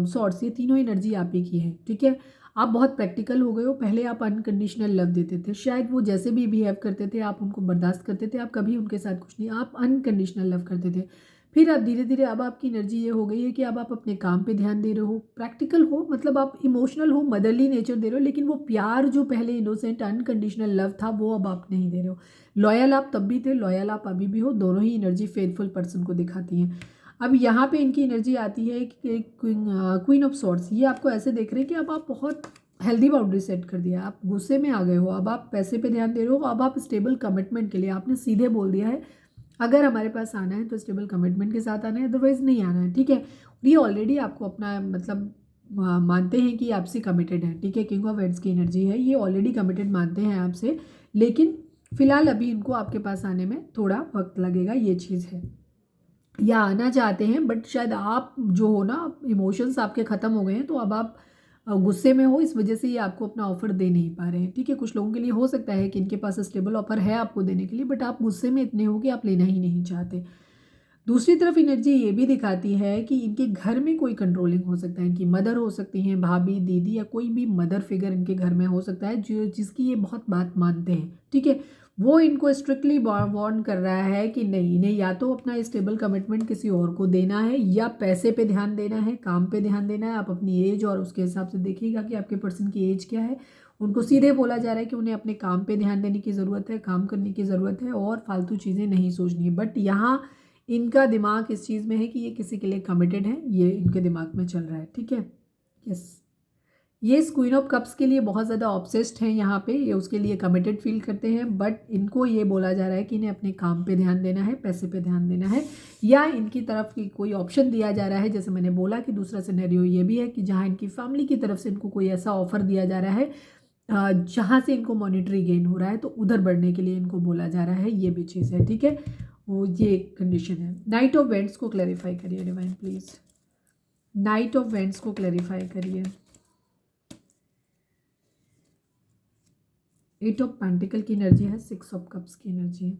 Speaker 1: swords, ये तीनों एनर्जी आप ही की है, ठीक है। आप बहुत प्रैक्टिकल हो गए हो। पहले आप अनकंडीशनल लव देते थे, शायद वो जैसे भी बिहेव करते थे आप उनको बर्दाश्त करते थे, आप कभी उनके साथ कुछ नहीं, आप अनकंडीशनल लव करते थे। फिर अब धीरे धीरे अब आपकी एनर्जी ये हो गई है कि अब आप अपने काम पे ध्यान दे रहे हो, प्रैक्टिकल हो, मतलब आप इमोशनल हो, मदरली नेचर दे रहे हो, लेकिन वो प्यार जो पहले इनोसेंट अनकंडीशनल लव था वो अब आप नहीं दे रहे हो। लॉयल आप तब भी थे, लॉयल आप अभी भी हो, दोनों ही एनर्जी फेथफुल पर्सन को दिखाती हैं। अब यहाँ पे इनकी एनर्जी आती है कि क्वीन ऑफ सॉर्ड्स, ये आपको ऐसे देख रहे हैं कि अब आप बहुत हेल्दी बाउंड्री सेट कर दिया, आप गुस्से में आ गए हो, अब आप पैसे पे ध्यान दे रहे हो, अब आप स्टेबल कमिटमेंट के लिए आपने सीधे बोल दिया है अगर हमारे पास आना है तो स्टेबल कमिटमेंट के साथ आना है, अदरवाइज नहीं आना है, ठीक है। और ये ऑलरेडी आपको अपना मतलब मानते हैं कि आपसे कमिटेड है, ठीक है। किंग ऑफ वेंट्स की एनर्जी है, ये ऑलरेडी कमिटेड मानते हैं आपसे, लेकिन फिलहाल अभी इनको आपके पास आने में थोड़ा वक्त लगेगा, ये चीज़ है। या आना चाहते हैं बट शायद आप जो हो ना, इमोशंस आपके ख़त्म हो गए हैं, तो अब आप गुस्से में हो, इस वजह से ये आपको अपना ऑफर दे नहीं पा रहे हैं, ठीक है। कुछ लोगों के लिए हो सकता है कि इनके पास स्टेबल ऑफर है आपको देने के लिए, बट आप गुस्से में इतने हो कि आप लेना ही नहीं चाहते। दूसरी तरफ एनर्जी ये भी दिखाती है कि इनके घर में कोई कंट्रोलिंग हो सकता है, इनकी मदर हो सकती हैं, भाभी, दीदी या कोई भी मदर फिगर इनके घर में हो सकता है जो जिसकी ये बहुत बात मानते हैं, ठीक है। वो इनको स्ट्रिक्टली वार्न कर रहा है कि नहीं, इन्हें या तो अपना स्टेबल कमिटमेंट किसी और को देना है या पैसे पे ध्यान देना है, काम पे ध्यान देना है। आप अपनी एज और उसके हिसाब से देखिएगा कि आपके पर्सन की एज क्या है। उनको सीधे बोला जा रहा है कि उन्हें अपने काम पे ध्यान देने की ज़रूरत है, काम करने की ज़रूरत है और फालतू चीज़ें नहीं सोचनी है। बट यहाँ इनका दिमाग इस चीज़ में है कि ये किसी के लिए कमिटेड है, ये इनके दिमाग में चल रहा है, ठीक है। यस, ये क्वीन ऑफ कप्स के लिए बहुत ज़्यादा ऑब्सेस्ड हैं यहाँ पे, ये उसके लिए कमिटेड फील करते हैं। बट इनको ये बोला जा रहा है कि इन्हें अपने काम पे ध्यान देना है, पैसे पे ध्यान देना है, या इनकी तरफ की कोई ऑप्शन दिया जा रहा है। जैसे मैंने बोला कि दूसरा सिनेरियो ये भी है कि जहाँ इनकी फैमिली की तरफ से इनको कोई ऐसा ऑफर दिया जा रहा है जहाँ से इनको मॉनिटरी गेन हो रहा है, तो उधर बढ़ने के लिए इनको बोला जा रहा है, ये भी चीज़ है, ठीक है। वो ये कंडीशन है। नाइट ऑफ वेंट्स को क्लैरिफाई करिए divine please, night of wands को क्लैरिफाई करिए। एट ऑफ पेंटिकल की एनर्जी है, सिक्स ऑफ कप्स की एनर्जी है।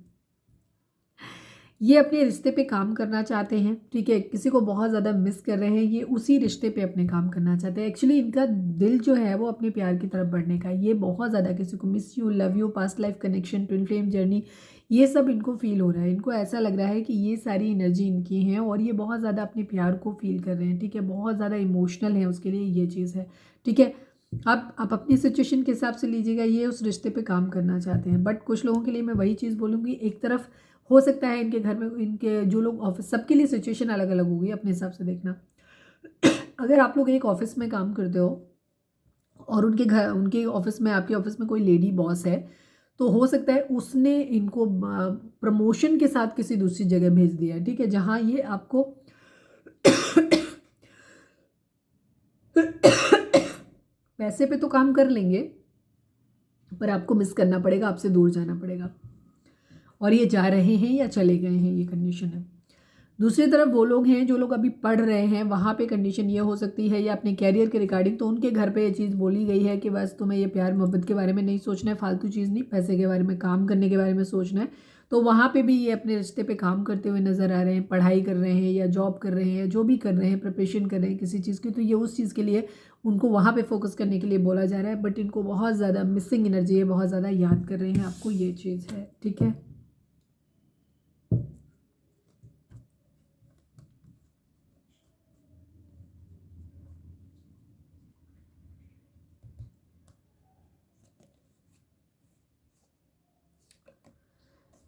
Speaker 1: ये अपने रिश्ते पे काम करना चाहते हैं, ठीक है। किसी को बहुत ज़्यादा मिस कर रहे हैं, ये उसी रिश्ते पे अपने काम करना चाहते हैं। एक्चुअली इनका दिल जो है वो अपने प्यार की तरफ बढ़ने का, ये बहुत ज़्यादा किसी को miss you, love you, past life connection, twin flame journey, ये सब इनको फील हो रहा है। इनको ऐसा लग रहा है कि ये सारी एनर्जी इनकी हैं और ये बहुत ज़्यादा अपने प्यार को फील कर रहे हैं, ठीक है। बहुत ज़्यादा इमोशनल है उसके लिए, ये चीज़ है, ठीक है। अब आप अपनी सिचुएशन के हिसाब से लीजिएगा, ये उस रिश्ते पे काम करना चाहते हैं। बट कुछ लोगों के लिए मैं वही चीज़ बोलूँगी, एक तरफ हो सकता है इनके घर में, इनके जो लोग ऑफिस, सबके लिए सिचुएशन अलग अलग होगी, अपने हिसाब से देखना। अगर आप लोग एक ऑफिस में काम करते हो और उनके ऑफिस में, आपके ऑफिस में कोई लेडी बॉस है, तो हो सकता है उसने इनको प्रमोशन के साथ किसी दूसरी जगह भेज दिया, ठीक है, जहाँ ये आपको पैसे पे तो काम कर लेंगे पर आपको मिस करना पड़ेगा, आपसे दूर जाना पड़ेगा। और ये जा रहे हैं या चले गए हैं, ये कंडीशन है। दूसरी तरफ वो लोग हैं जो लोग अभी पढ़ रहे हैं, वहाँ पे कंडीशन ये हो सकती है, या अपने कैरियर के रिगार्डिंग, तो उनके घर पे ये चीज़ बोली गई है कि बस तुम्हें ये प्यार मोहब्बत के बारे में नहीं सोचना है, फालतू चीज़ नहीं, पैसे के बारे में, काम करने के बारे में सोचना है। तो वहाँ पे भी ये अपने रिश्ते पे काम करते हुए नज़र आ रहे हैं, पढ़ाई कर रहे हैं या जॉब कर रहे हैं या जो भी कर रहे हैं, प्रिपरेशन कर रहे हैं किसी चीज़ की, तो ये उस चीज़ के लिए उनको वहाँ पे फोकस करने के लिए बोला जा रहा है। बट इनको बहुत ज़्यादा मिसिंग एनर्जी है, बहुत ज़्यादा याद कर रहे हैं आपको, ये चीज़ है, ठीक है।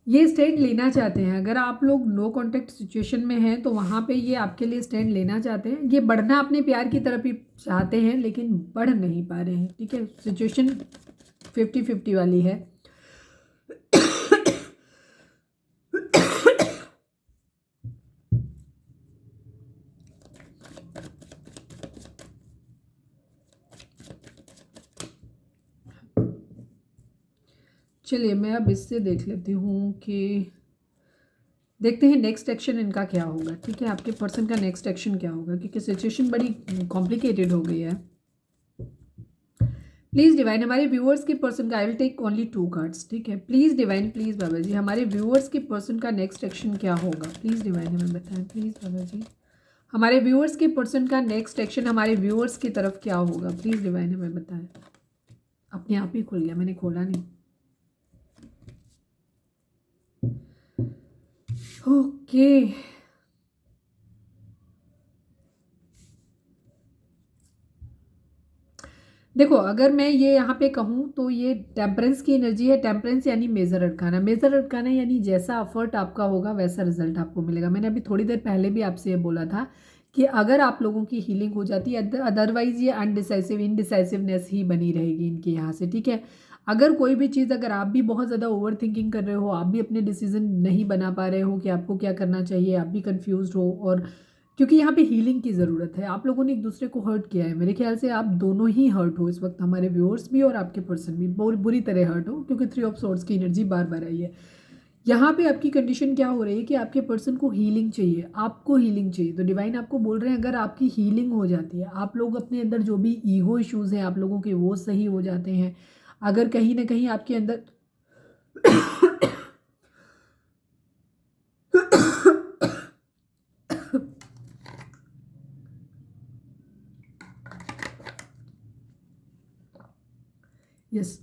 Speaker 1: ये स्टैंड लेना चाहते हैं। अगर आप लोग नो कॉन्टैक्ट सिचुएशन में हैं तो वहाँ पे ये आपके लिए स्टैंड लेना चाहते हैं। ये बढ़ना अपने प्यार की तरफ ही चाहते हैं लेकिन बढ़ नहीं पा रहे हैं, ठीक है। सिचुएशन 50-50 वाली है। चलिए मैं अब इससे देख लेती हूँ कि देखते हैं नेक्स्ट एक्शन इनका क्या होगा, ठीक है। आपके पर्सन का नेक्स्ट एक्शन क्या होगा, क्योंकि सिचुएशन बड़ी कॉम्प्लिकेटेड हो गई है। प्लीज़ डिवाइन, हमारे व्यूअर्स के पर्सन का, I will take only 2 cards, ठीक है। Please divine, please Baba ji, हमारे व्यूअर्स के पर्सन का नेक्स्ट एक्शन क्या होगा, प्लीज़ डिवाइन हमें बताएं, प्लीज़ बाबा जी। हमारे व्यूअर्स के पर्सन का नेक्स्ट एक्शन हमारे व्यूअर्स की तरफ क्या होगा, प्लीज़ डिवाइन हमें बताएं। अपने आप ही खुल गया, मैंने खोला नहीं। ओके देखो, अगर मैं ये यहाँ पे कहूँ तो ये टेम्परेंस की एनर्जी है। टेम्परेंस यानी मेजर अटकाना, मेजर अटकाना यानी जैसा एफर्ट आपका होगा वैसा रिजल्ट आपको मिलेगा। मैंने अभी थोड़ी देर पहले भी आपसे ये बोला था कि अगर आप लोगों की हीलिंग हो जाती है, अदरवाइज ये अनडिसाइसिव, इनडिसाइसिवनेस ही बनी रहेगी इनके यहाँ से, ठीक है। अगर कोई भी चीज़, अगर आप भी बहुत ज़्यादा ओवर थिंकिंग कर रहे हो, आप भी अपने डिसीजन नहीं बना पा रहे हो कि आपको क्या करना चाहिए, आप भी कंफ्यूज हो, और क्योंकि यहाँ पे हीलिंग की ज़रूरत है। आप लोगों ने एक दूसरे को हर्ट किया है, मेरे ख्याल से आप दोनों ही हर्ट हो इस वक्त, हमारे व्यूअर्स भी और आपके पर्सन भी बुरी तरह हर्ट हो, क्योंकि 3 ऑफ सोर्ड्स की एनर्जी बार बार आई है। यहाँ पे आपकी कंडीशन क्या हो रही है कि आपके पर्सन को हीलिंग चाहिए, आपको हीलिंग चाहिए। तो डिवाइन आपको बोल रहे हैं अगर आपकी हीलिंग हो जाती है, आप लोग अपने अंदर जो भी ईगो इश्यूज़ हैं आप लोगों के, वो सही हो जाते हैं। अगर कहीं ना कहीं आपके अंदर यस,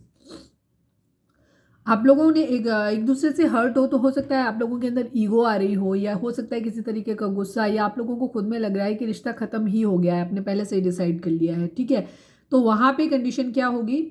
Speaker 1: आप लोगों ने एक दूसरे से हर्ट हो सकता है आप लोगों के अंदर ईगो आ रही हो, या हो सकता है किसी तरीके का गुस्सा, या आप लोगों को खुद में लग रहा है कि रिश्ता खत्म ही हो गया है, आपने पहले से ही डिसाइड कर लिया है, ठीक है। तो वहाँ पे कंडीशन क्या होगी,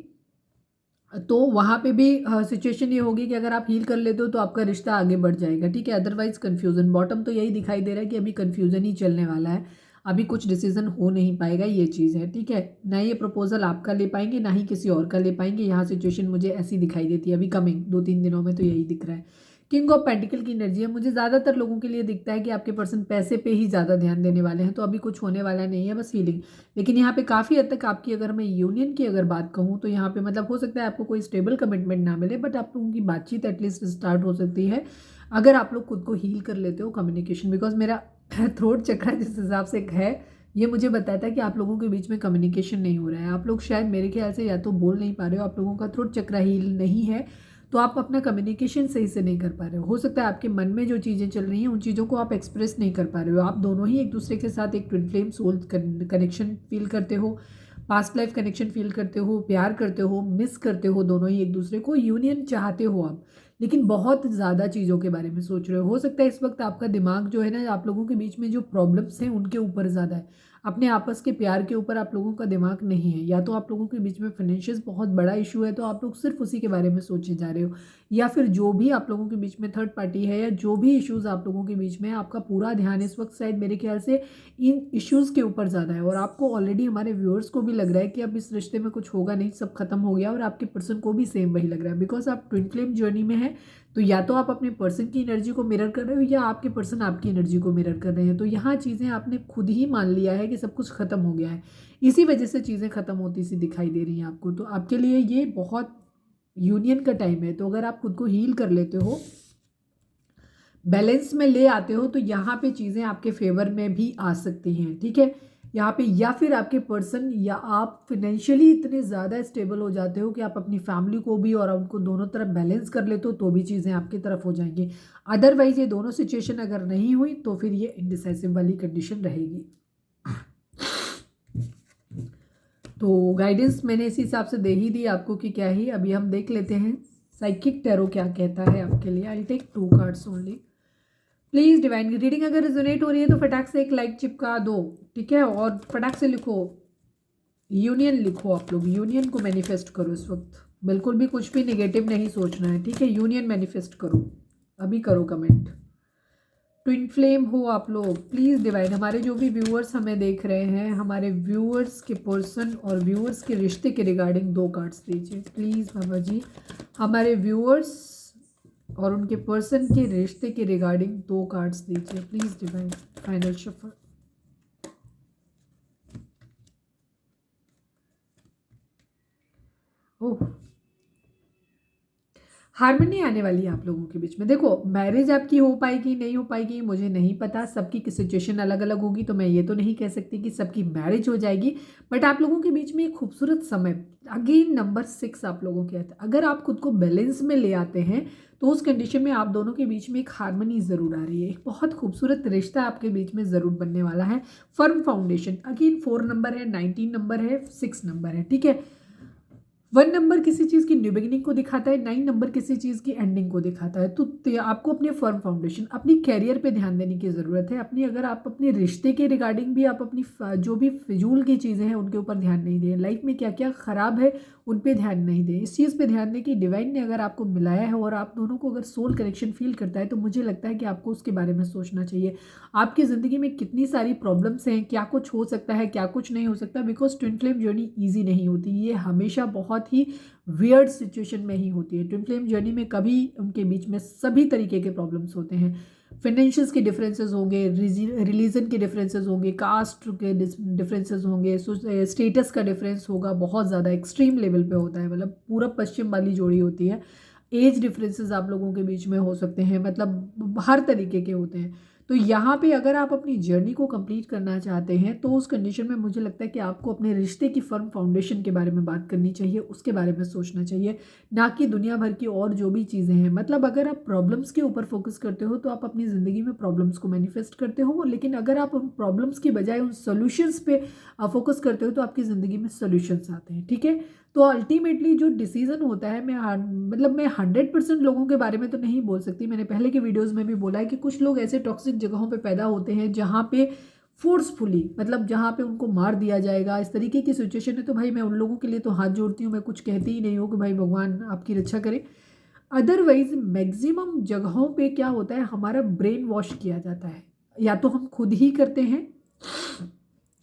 Speaker 1: तो वहाँ पे भी सिचुएशन ये होगी कि अगर आप हील कर लेते हो तो आपका रिश्ता आगे बढ़ जाएगा, ठीक है। अदरवाइज कन्फ्यूजन, बॉटम तो यही दिखाई दे रहा है कि अभी कन्फ्यूजन ही चलने वाला है, अभी कुछ डिसीजन हो नहीं पाएगा, ये चीज़ है, ठीक है। ना ये प्रपोजल आपका ले पाएंगे, ना ही किसी और का ले पाएंगे, यहाँ सिचुएशन मुझे ऐसी दिखाई देती है अभी कमिंग 2-3 दिनों में, तो यही दिख रहा है। किंग ऑफ पेंटिकल की एनर्जी है, मुझे ज़्यादातर लोगों के लिए दिखता है कि आपके पर्सन पैसे पे ही ज़्यादा ध्यान देने वाले हैं, तो अभी कुछ होने वाला नहीं है, बस फीलिंग। लेकिन यहाँ पे काफ़ी हद तक आपकी, अगर मैं यूनियन की अगर बात कहूँ तो यहाँ पे मतलब हो सकता है आपको कोई स्टेबल कमिटमेंट ना मिले, बट आप लोगों की बातचीत एटलीस्ट स्टार्ट हो सकती है अगर आप लोग खुद को हील कर लेते हो कम्युनिकेशन। बिकॉज मेरा थ्रोट चक्रा जिस हिसाब से है, ये मुझे बताता है कि आप लोगों के बीच में कम्युनिकेशन नहीं हो रहा है, आप लोग शायद मेरे ख्याल से या तो बोल नहीं पा रहे हो, आप लोगों का थ्रोट चक्रा हील नहीं है, तो आप अपना कम्युनिकेशन सही से नहीं कर पा रहे हो सकता है आपके मन में जो चीज़ें चल रही हैं उन चीज़ों को आप एक्सप्रेस नहीं कर पा रहे हो, आप दोनों ही एक दूसरे के साथ एक twin flame soul connection feel करते हो, पास्ट लाइफ कनेक्शन फील करते हो, प्यार करते हो, मिस करते हो दोनों ही एक दूसरे को, यूनियन चाहते हो आप, लेकिन बहुत ज़्यादा चीज़ों के बारे में सोच रहे हो सकता है इस वक्त आपका दिमाग जो है ना, आप लोगों के बीच में जो प्रॉब्लम्स हैं उनके ऊपर ज़्यादा है, अपने आपस के प्यार के ऊपर आप लोगों का दिमाग नहीं है, या तो आप लोगों के बीच में फाइनेंशियल बहुत बड़ा इशू है तो आप लोग सिर्फ उसी के बारे में सोचे जा रहे हो, या फिर जो भी आप लोगों के बीच में थर्ड पार्टी है या जो भी इश्यूज़ आप लोगों के बीच में है, आपका पूरा ध्यान इस वक्त शायद मेरे ख्याल से इन इश्यूज़ के ऊपर ज़्यादा है, और आपको ऑलरेडी हमारे व्यूअर्स को भी लग रहा है कि अब इस रिश्ते में कुछ होगा नहीं, सब खत्म हो गया, और आपके पर्सन को भी सेम वही लग रहा है, बिकॉज आप ट्विन फ्लेम जर्नी में है, तो या तो आप अपने पर्सन की एनर्जी को मिरर कर रहे हो या आपके पर्सन आपकी एनर्जी को मिरर कर रहे हैं, तो यहाँ चीज़ें आपने खुद ही मान लिया है कि सब कुछ खत्म हो गया है, इसी वजह से चीज़ें खत्म होती सी दिखाई दे रही हैं आपको, तो आपके लिए ये बहुत यूनियन का टाइम है, तो अगर आप खुद को हील कर लेते हो, बैलेंस में ले आते हो, तो यहाँ पे चीज़ें आपके फेवर में भी आ सकती हैं, ठीक है। यहाँ पे या फिर आपके पर्सन या आप फिनेंशियली इतने ज़्यादा स्टेबल हो जाते हो कि आप अपनी फैमिली को भी और उनको दोनों तरफ बैलेंस कर लेते हो, तो भी चीज़ें आपकी तरफ हो जाएंगी। अदरवाइज ये दोनों सिचुएशन अगर नहीं हुई तो फिर ये इनडिसाइसिव वाली कंडीशन रहेगी। तो गाइडेंस मैंने इसी हिसाब से दे ही दी आपको कि क्या ही। अभी हम देख लेते हैं साइकिक टैरो क्या कहता है आपके लिए। I take 2 cards only. Please divine की रीडिंग अगर रिजोनेट हो रही है तो फटाक से एक लाइक चिपका दो, ठीक है, और फटाक से लिखो यूनियन, लिखो आप लोग यूनियन को मैनिफेस्ट करो इस वक्त, बिल्कुल भी कुछ भी नेगेटिव नहीं सोचना है, ठीक है, यूनियन मैनिफेस्ट करो, अभी करो कमेंट। ट्विन फ्लेम हो आप लोग, प्लीज़ डिवाइन, हमारे जो भी व्यूअर्स हमें देख रहे हैं, हमारे व्यूअर्स के पर्सन और व्यूअर्स के रिश्ते के रिगार्डिंग 2 कार्ड्स दीजिए प्लीज़ बाबा जी। हमारे व्यूअर्स और उनके पर्सन के रिश्ते के रिगार्डिंग 2 कार्ड्स दीजिए please divine. Final shuffle. Oh, harmony आने वाली है आप लोगों के बीच में। देखो, मैरिज आपकी हो पाएगी नहीं हो पाएगी मुझे नहीं पता, सबकी की सिचुएशन अलग अलग होगी, तो मैं ये तो नहीं कह सकती कि सबकी मैरिज हो जाएगी, बट आप लोगों के बीच में एक खूबसूरत समय, अगेन नंबर 6 आप लोगों के हाथ, अगर आप खुद को बैलेंस में ले आते हैं तो उस कंडीशन में आप दोनों के बीच में एक हार्मनी ज़रूर आ रही है, एक बहुत खूबसूरत रिश्ता आपके बीच में ज़रूर बनने वाला है। फर्म फाउंडेशन, अगेन 4 नंबर है, 19 नंबर है, 6 नंबर है, ठीक है। 1 नंबर किसी चीज़ की न्यू बिगिनिंग को दिखाता है, 9 नंबर किसी चीज़ की एंडिंग को दिखाता है, तो आपको अपने फर्म फाउंडेशन, अपनी कैरियर पे ध्यान देने की ज़रूरत है। अपनी, अगर आप अपने रिश्ते के रिगार्डिंग भी आप अपनी जो भी फिजूल की चीज़ें हैं उनके ऊपर ध्यान नहीं दें, लाइफ में क्या क्या ख़राब है उन पे ध्यान नहीं दें, इस चीज़ पे ध्यान दें कि डिवाइन ने अगर आपको मिलाया है और आप दोनों को अगर सोल कनेक्शन फील करता है, तो मुझे लगता है कि आपको उसके बारे में सोचना चाहिए। आपकी ज़िंदगी में कितनी सारी प्रॉब्लम्स हैं, क्या कुछ हो सकता है, क्या कुछ नहीं हो सकता, because twin flame journey easy नहीं होती, ये हमेशा बहुत ही वियर्ड सिचुएशन में ही होती है। ट्विन फ्लेम जर्नी में कभी उनके बीच में सभी तरीके के प्रॉब्लम्स होते हैं, फाइनेंशियल्स के डिफरेंसेस होंगे, रिलीजन के डिफरेंसेस होंगे, कास्ट के डिफरेंसेस होंगे, स्टेटस का डिफरेंस होगा, बहुत ज़्यादा एक्सट्रीम लेवल पे होता है, मतलब पूरब पश्चिम वाली जोड़ी होती है। एज डिफरेंसेस आप लोगों के बीच में हो सकते हैं, मतलब हर तरीके के होते हैं। तो यहाँ पे अगर आप अपनी जर्नी को कंप्लीट करना चाहते हैं तो उस कंडीशन में मुझे लगता है कि आपको अपने रिश्ते की फर्म फाउंडेशन के बारे में बात करनी चाहिए, उसके बारे में सोचना चाहिए, ना कि दुनिया भर की और जो भी चीज़ें हैं। मतलब अगर आप प्रॉब्लम्स के ऊपर फोकस करते हो तो आप अपनी ज़िंदगी में प्रॉब्लम्स को मैनिफेस्ट करते हो, लेकिन अगर आप उन प्रॉब्लम्स की बजाय उन सोल्यूशंस पे फोकस करते हो तो आपकी ज़िंदगी में सोल्यूशंस आते हैं। ठीक है, तो अल्टीमेटली जो डिसीजन होता है, मैं 100% लोगों के बारे में तो नहीं बोल सकती। मैंने पहले के वीडियोस में भी बोला है कि कुछ लोग ऐसे टॉक्सिक जगहों पे पैदा होते हैं जहाँ पे फोर्सफुली, मतलब जहाँ पे उनको मार दिया जाएगा, इस तरीके की सिचुएशन है। तो भाई मैं उन लोगों के लिए तो हाथ जोड़ती हूँ, मैं कुछ कहती ही नहीं हूँ कि भाई भगवान आपकी रक्षा करे। अदरवाइज मैक्सिमम जगहों पे क्या होता है, हमारा ब्रेन वॉश किया जाता है, या तो हम खुद ही करते हैं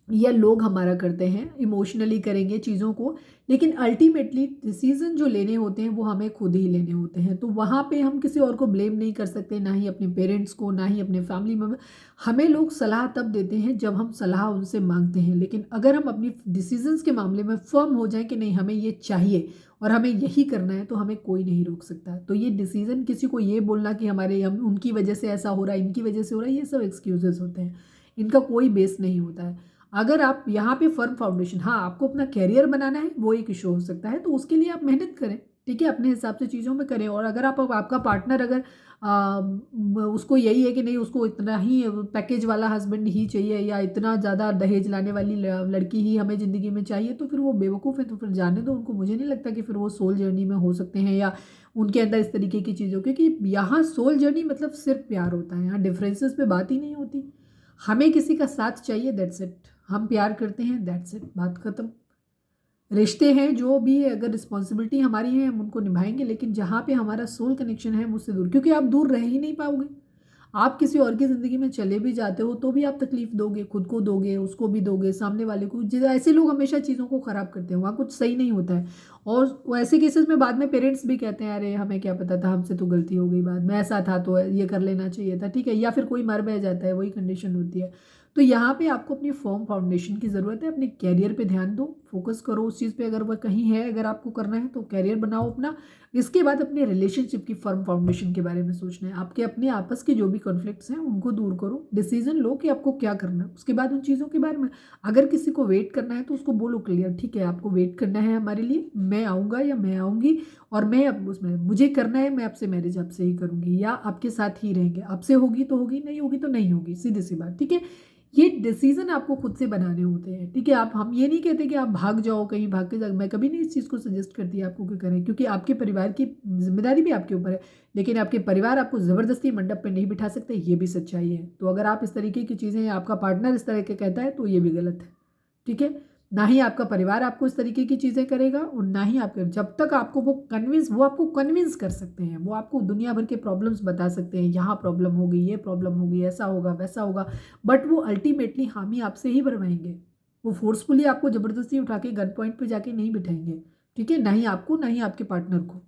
Speaker 1: या लोग हमारा करते हैं, इमोशनली करेंगे चीज़ों को, लेकिन अल्टीमेटली डिसीजन जो लेने होते हैं वो हमें खुद ही लेने होते हैं। तो वहाँ पे हम किसी और को ब्लेम नहीं कर सकते, ना ही अपने पेरेंट्स को, ना ही अपने फैमिली मेम्बर। हमें लोग सलाह तब देते हैं जब हम सलाह उनसे मांगते हैं, लेकिन अगर हम अपनी डिसीजंस के मामले में फर्म हो जाएं कि नहीं हमें ये चाहिए और हमें यही करना है, तो हमें कोई नहीं रोक सकता। तो ये डिसीजन, किसी को ये बोलना कि हम उनकी वजह से ऐसा हो रहा है, इनकी वजह से हो रहा है, ये सब एक्सक्यूजेस होते हैं, इनका कोई बेस नहीं होता है। अगर आप यहाँ पे फर्म फाउंडेशन, हाँ आपको अपना कैरियर बनाना है, वो एक इशू हो सकता है, तो उसके लिए आप मेहनत करें, ठीक है, अपने हिसाब से चीज़ों में करें। और अगर आपका पार्टनर अगर उसको यही है कि नहीं उसको इतना ही पैकेज वाला हस्बैंड ही चाहिए या इतना ज़्यादा दहेज लाने वाली लड़की ही हमें ज़िंदगी में चाहिए, तो फिर वो बेवकूफ़ है, तो फिर जाने दो उनको। मुझे नहीं लगता कि फिर वो सोल जर्नी में हो सकते हैं या उनके अंदर इस तरीके की चीज़ों, क्योंकि यहाँ सोल जर्नी मतलब सिर्फ प्यार होता है, यहाँ डिफरेंसेस पे बात ही नहीं होती। हमें किसी का साथ चाहिए, दैट्स इट। हम प्यार करते हैं, दैट्स इट, बात खत्म। रिश्ते हैं जो भी है, अगर रिस्पॉन्सिबिलिटी हमारी है हम उनको निभाएंगे, लेकिन जहाँ पे हमारा सोल कनेक्शन है मुझसे दूर, क्योंकि आप दूर रह ही नहीं पाओगे। आप किसी और की ज़िंदगी में चले भी जाते हो तो भी आप तकलीफ दोगे, खुद को दोगे, उसको भी दोगे, सामने वाले को। ऐसे लोग हमेशा चीज़ों को ख़राब करते हैं, वहाँ कुछ सही नहीं होता है। और वो ऐसे केसेस में बाद में पेरेंट्स भी कहते हैं अरे हमें क्या पता था, हमसे तो गलती हो गई, बाद में ऐसा था तो ये कर लेना चाहिए था, ठीक है, या फिर कोई मर बह जाता है, वही कंडीशन होती है। तो यहाँ पे आपको अपनी फर्म फाउंडेशन की ज़रूरत है। अपने कैरियर पे ध्यान दो, फोकस करो उस चीज़ पे, अगर वह कहीं है, अगर आपको करना है तो कैरियर बनाओ अपना। इसके बाद अपने रिलेशनशिप की फर्म फाउंडेशन के बारे में सोचना है। आपके अपने आपस के जो भी कॉन्फ्लिक्ट्स हैं उनको दूर करो, डिसीजन लो कि आपको क्या करना है, उसके बाद उन चीज़ों के बारे में। अगर किसी को वेट करना है तो उसको बोलो क्लियर, ठीक है आपको वेट करना है हमारे लिए, मैं आऊँगा या मैं आऊँगी, और मैं अब उसमें मुझे करना है, मैं आपसे मैरिज आपसे ही करूँगी या आपके साथ ही रहेंगे, आपसे होगी तो होगी, नहीं होगी तो नहीं होगी, सीधी सी बात, ठीक है। ये डिसीजन आपको खुद से बनाने होते हैं, ठीक है। हम ये नहीं कहते कि आप भाग जाओ कहीं, भाग के जाओ, मैं कभी नहीं इस चीज़ को सजेस्ट करती आपको कि करें, क्योंकि आपके परिवार की जिम्मेदारी भी आपके ऊपर है, लेकिन आपके परिवार आपको ज़बरदस्ती मंडप पे नहीं बिठा सकते, ये भी सच्चाई है। तो अगर आप इस तरीके की चीज़ें, आपका पार्टनर इस तरह के कहता है तो ये भी गलत है, ठीक है। ना ही आपका परिवार आपको इस तरीके की चीज़ें करेगा, और ना ही आपके, जब तक आपको वो आपको कन्विंस कर सकते हैं, वो आपको दुनिया भर के प्रॉब्लम्स बता सकते हैं, यहाँ प्रॉब्लम होगी, ये प्रॉब्लम होगी, ऐसा होगा वैसा होगा, बट वो अल्टीमेटली हामी आपसे ही भरवाएंगे। वो फोर्सफुली आपको ज़बरदस्ती उठा के गन पॉइंट पे जाके नहीं बिठाएंगे, ठीक है, ना ही आपको ना ही आपके पार्टनर को।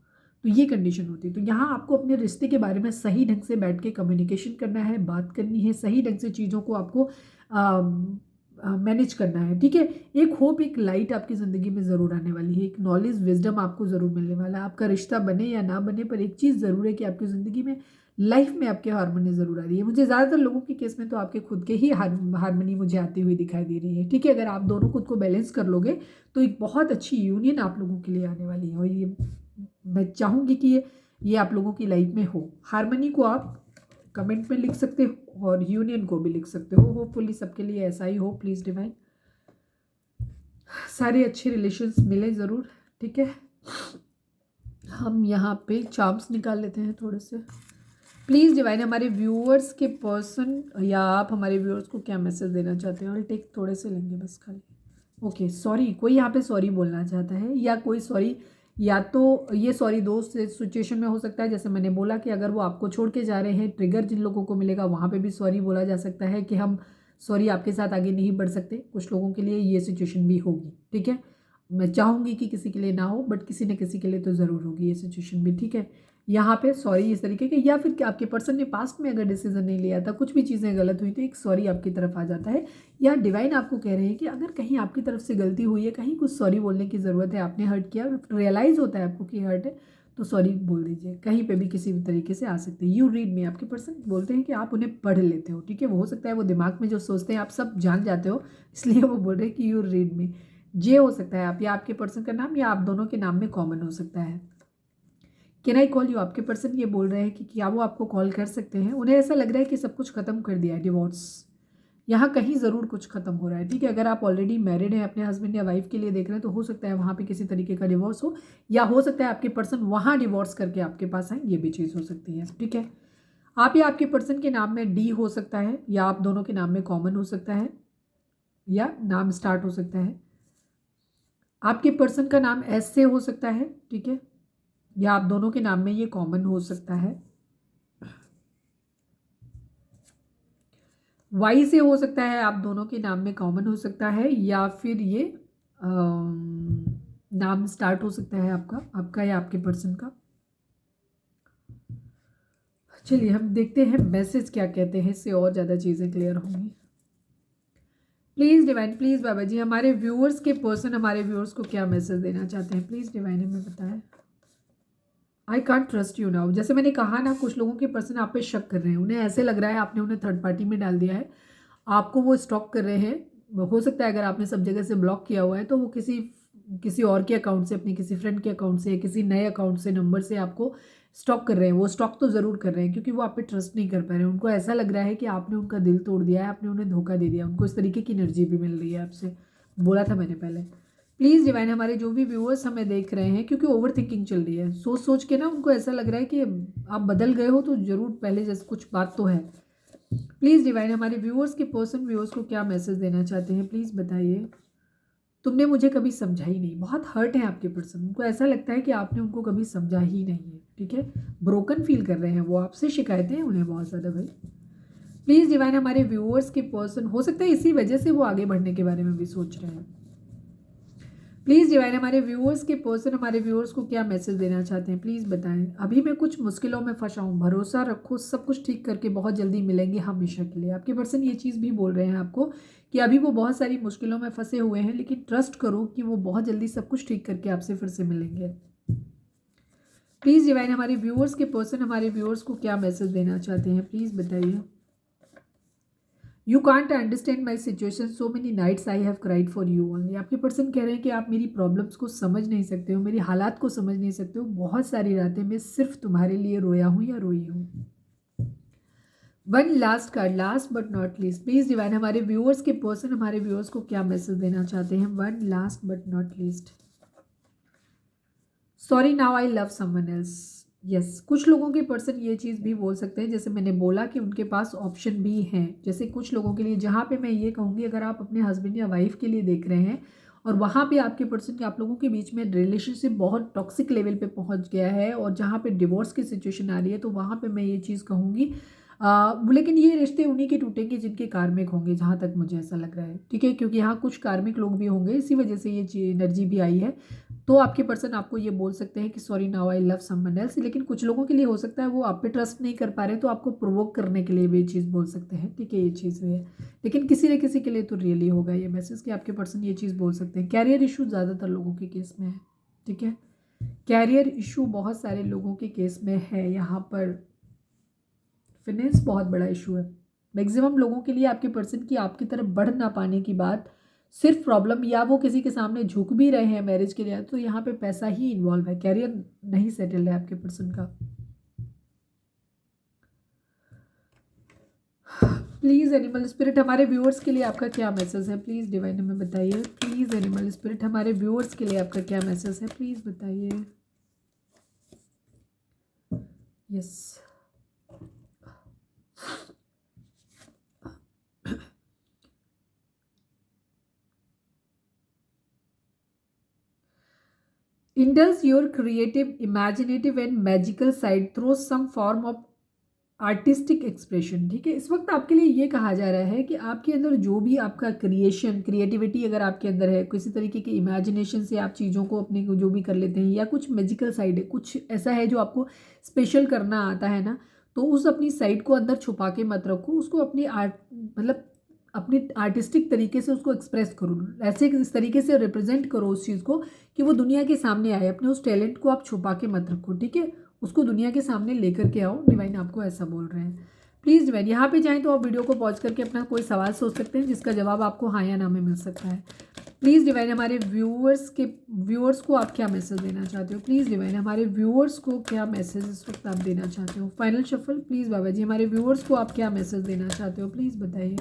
Speaker 1: तो ये कंडीशन होती है। तो यहाँ आपको अपने रिश्ते के बारे में सही ढंग से बैठ के कम्युनिकेशन करना है, बात करनी है, सही ढंग से चीज़ों को आपको मैनेज करना है, ठीक है। एक होप, एक लाइट आपकी ज़िंदगी में ज़रूर आने वाली है, एक नॉलेज, विजडम आपको ज़रूर मिलने वाला है। आपका रिश्ता बने या ना बने, पर एक चीज़ ज़रूर है कि आपकी ज़िंदगी में, लाइफ में आपके हारमोनी ज़रूर आ रही है। मुझे ज़्यादातर लोगों के केस में तो आपके खुद के ही हारमोनी मुझे आती हुई दिखाई दे रही है, ठीक है। अगर आप दोनों खुद को बैलेंस कर लोगे तो एक बहुत अच्छी यूनियन आप लोगों के लिए आने वाली है, और ये मैं चाहूँगी कि ये आप लोगों की लाइफ में हो। हारमोनी को आप कमेंट में लिख सकते हो और यूनियन को भी लिख सकते हो। होपफुली सबके लिए ऐसा ही हो, प्लीज़ डिवाइन, सारे अच्छे रिलेशंस मिले ज़रूर, ठीक है। हम यहाँ पे चार्म्स निकाल लेते हैं थोड़े से। प्लीज़ डिवाइन, हमारे व्यूअर्स के पर्सन या आप हमारे व्यूअर्स को क्या मैसेज देना चाहते हैं, और टेक थोड़े से लेंगे बस खाली। ओके, सॉरी, कोई यहाँ पे सॉरी बोलना चाहता है, या कोई सॉरी, या तो ये सॉरी दो सिचुएशन में हो सकता है, जैसे मैंने बोला कि अगर वो आपको छोड़ के जा रहे हैं, ट्रिगर जिन लोगों को मिलेगा वहाँ पे भी सॉरी बोला जा सकता है कि हम सॉरी आपके साथ आगे नहीं बढ़ सकते। कुछ लोगों के लिए ये सिचुएशन भी होगी, ठीक है। मैं चाहूँगी कि किसी के लिए ना हो, बट किसी न किसी के लिए तो ज़रूर होगी ये सिचुएशन भी, ठीक है। यहाँ पे सॉरी इस तरीके के, या फिर आपके पर्सन ने पास्ट में अगर डिसीजन नहीं लिया था, कुछ भी चीज़ें गलत हुई तो एक सॉरी आपकी तरफ आ जाता है, या डिवाइन आपको कह रहे हैं कि अगर कहीं आपकी तरफ से गलती हुई है, कहीं कुछ सॉरी बोलने की ज़रूरत है, आपने हर्ट किया, रियलाइज़ होता है आपको कि हर्ट है, तो सॉरी बोल दीजिए, कहीं पे भी किसी भी तरीके से आ सकते हैं। यू रीड मी, आपके पर्सन बोलते हैं कि आप उन्हें पढ़ लेते हो, ठीक है। वो हो सकता है वो दिमाग में जो सोचते हैं आप सब जान जाते हो, इसलिए वो बोल रहे हैं कि यू रीड मी। जे हो सकता है आप, या आपके पर्सन का नाम, या आप दोनों के नाम में कॉमन हो सकता है। कैन आई कॉल यू, आपके पर्सन ये बोल रहे हैं कि क्या वो आपको कॉल कर सकते हैं। उन्हें ऐसा लग रहा है कि सब कुछ खत्म कर दिया है, डिवोर्स यहाँ कहीं ज़रूर कुछ खत्म हो रहा है, ठीक है। अगर आप ऑलरेडी मैरिड हैं, अपने हस्बैंड या वाइफ के लिए देख रहे हैं, तो हो सकता है वहाँ पे किसी तरीके का डिवोर्स हो, या हो सकता है आपके पर्सन वहाँ डिवोर्स करके आपके पास आए, ये भी चीज़ हो सकती है, ठीक है। आप या आपके पर्सन के नाम में डी हो सकता है, या आप दोनों के नाम में कॉमन हो सकता है, या नाम स्टार्ट हो सकता है। आपके पर्सन का नाम एस से हो सकता है, ठीक है, या आप दोनों के नाम में ये कॉमन हो सकता है। वाई से हो सकता है, आप दोनों के नाम में कॉमन हो सकता है, या फिर ये नाम स्टार्ट हो सकता है आपका या आपके पर्सन का। चलिए हम देखते हैं मैसेज क्या कहते हैं, इससे और ज़्यादा चीज़ें क्लियर होंगी। Please divine, please Baba ji, हमारे व्यूअर्स के पर्सन हमारे व्यूअर्स को क्या मैसेज देना चाहते हैं, प्लीज़ डिवाइन हमें बताएं। I can't trust you now, जैसे मैंने कहा ना, कुछ लोगों के पर्सन आप पे शक कर रहे हैं, उन्हें ऐसे लग रहा है आपने उन्हें थर्ड पार्टी में डाल दिया है, आपको वो स्टॉक कर रहे हैं। हो सकता है अगर आपने सब जगह से ब्लॉक किया हुआ है, तो वो किसी और के अकाउंट से, अपने किसी फ्रेंड के अकाउंट से, किसी नए अकाउंट से, नंबर से आपको स्टॉक कर रहे हैं। वो स्टॉक तो ज़रूर कर रहे हैं, क्योंकि वो आप पे ट्रस्ट नहीं कर पा रहे हैं। उनको ऐसा लग रहा है कि आपने उनका दिल तोड़ दिया है, आपने उन्हें धोखा दे दिया। उनको इस तरीके की एनर्जी भी मिल रही है आपसे, बोला था मैंने पहले। प्लीज़ डिवाइन, हमारे जो भी व्यूअर्स हमें देख रहे हैं, क्योंकि ओवर थिंकिंग चल रही है, सोच सोच के ना उनको ऐसा लग रहा है कि आप बदल गए हो, तो ज़रूर पहले जैसे कुछ बात तो है। प्लीज़ डिवाइन, हमारे व्यूअर्स के पर्सन व्यूअर्स को क्या मैसेज देना चाहते हैं, प्लीज़ बताइए। तुमने मुझे कभी समझा ही नहीं, बहुत हर्ट है आपके पर्सन, उनको ऐसा लगता है कि आपने उनको कभी समझा ही नहीं है, ठीक है। ब्रोकन फील कर रहे हैं वो, आपसे शिकायतें हैं उन्हें बहुत ज़्यादा भाई। प्लीज़ डिवाइन, हमारे व्यूअर्स के पर्सन, हो सकता है इसी वजह से वो आगे बढ़ने के बारे में भी सोच रहे हैं। प्लीज़ डिवाइन, हमारे व्यूअर्स के पर्सन हमारे व्यूअर्स को क्या मैसेज देना चाहते हैं, प्लीज़ बताएं। अभी मैं कुछ मुश्किलों में फंसा हूँ, भरोसा रखो, सब कुछ ठीक करके बहुत जल्दी मिलेंगे हमेशा के लिए। आपके पर्सन ये चीज़ भी बोल रहे हैं आपको कि अभी वो बहुत सारी मुश्किलों में फंसे हुए हैं, लेकिन ट्रस्ट करो कि वो बहुत जल्दी सब कुछ ठीक करके आपसे फिर से मिलेंगे। प्लीज़ डिवाइन, हमारे व्यूअर्स के पर्सन हमारे व्यूअर्स को क्या मैसेज देना चाहते हैं, प्लीज़ बताइए। You can't understand my situation, so many nights I have cried for you only. आपके पर्सन कह रहे हैं कि आप मेरी प्रॉब्लम्स को समझ नहीं सकते हो, मेरी हालात को समझ नहीं सकते हो। बहुत सारी रातें मैं सिर्फ तुम्हारे लिए रोया हूँ या रोई हूँ। One last card, last but not least, please divine, हमारे व्यूअर्स के पर्सन हमारे व्यूअर्स को क्या मैसेज देना चाहते हैं। One last but not least, sorry now I love someone else. Yes, कुछ लोगों के पर्सन ये चीज़ भी बोल सकते हैं, जैसे मैंने बोला कि उनके पास ऑप्शन भी हैं। जैसे कुछ लोगों के लिए, जहाँ पे मैं ये कहूँगी, अगर आप अपने हस्बैंड या वाइफ के लिए देख रहे हैं और वहाँ पे आपके पर्सन के आप लोगों के बीच में रिलेशनशिप बहुत टॉक्सिक लेवल पे पहुँच गया है और जहाँ पे डिवोर्स की सिचुएशन आ रही है, तो वहाँ पे मैं ये चीज़ कहूँगी। लेकिन ये रिश्ते उन्हीं के टूटेंगे जिनके कार्मिक होंगे, जहाँ तक मुझे ऐसा लग रहा है, ठीक है। क्योंकि यहाँ कुछ कार्मिक लोग भी होंगे, इसी वजह से ये एनर्जी भी आई है। तो आपके पर्सन आपको ये बोल सकते हैं कि sorry now I love someone else. लेकिन कुछ लोगों के लिए हो सकता है वो आप पे ट्रस्ट नहीं कर पा रहे, तो आपको प्रोवोक करने के लिए भी ये चीज़ बोल सकते हैं, ठीक है। ये चीज़ है, लेकिन किसी न किसी के लिए तो रियली होगा ये मैसेज कि आपके पर्सन ये चीज़ बोल सकते हैं। कैरियर इशू ज़्यादातर लोगों के केस में है, ठीक है। कैरियर इशू बहुत सारे लोगों के केस में है यहाँ पर। फाइनेंस बहुत बड़ा इशू है मैक्सिमम लोगों के लिए। आपके पर्सन की आपकी तरफ बढ़ ना पाने की बात सिर्फ प्रॉब्लम, या वो किसी के सामने झुक भी रहे हैं मैरिज के लिए, तो यहाँ पे पैसा ही इन्वॉल्व है। कैरियर नहीं सेटल है आपके पर्सन का। प्लीज़ एनिमल स्पिरिट, हमारे व्यूअर्स के लिए आपका क्या मैसेज है, प्लीज़ डिवाइन हमें बताइए। प्लीज़ एनिमल स्पिरिट, हमारे व्यूअर्स के लिए आपका क्या मैसेज है, प्लीज़ बताइए। Yes, indulge your creative, imaginative and magical side through some form of artistic expression, ठीक है। इस वक्त आपके लिए ये कहा जा रहा है कि आपके अंदर जो भी आपका क्रिएटिविटी अगर आपके अंदर है, किसी तरीके की इमेजिनेशन से आप चीज़ों को अपने को जो भी कर लेते हैं, या कुछ मैजिकल साइड है, कुछ ऐसा है जो आपको स्पेशल करना आता है ना, तो उस अपनी साइड को अंदर छुपा के मत रखो, उसको अपनी आर्ट मतलब अपने आर्टिस्टिक तरीके से उसको एक्सप्रेस करो, ऐसे इस तरीके से रिप्रेजेंट करो उस चीज़ को कि वो दुनिया के सामने आए। अपने उस टैलेंट को आप छुपा के मत रखो, ठीक है, उसको दुनिया के सामने लेकर के आओ। डिवाइन आपको ऐसा बोल रहे हैं। प्लीज़ डिवाइन, यहाँ पे चाहें तो आप वीडियो को पॉज करके अपना कोई सवाल सोच सकते हैं जिसका जवाब आपको हाँ या ना में मिल सकता है। प्लीज़ डिवाइन, हमारे व्यूअर्स को आप क्या मैसेज देना चाहते हो? प्लीज़ डिवाइन, हमारे व्यूअर्स को क्या मैसेज इस वक्त आप देना चाहते हो? Final shuffle please Baba ji, हमारे व्यूअर्स को आप क्या मैसेज देना चाहते हो? प्लीज़ बताइए।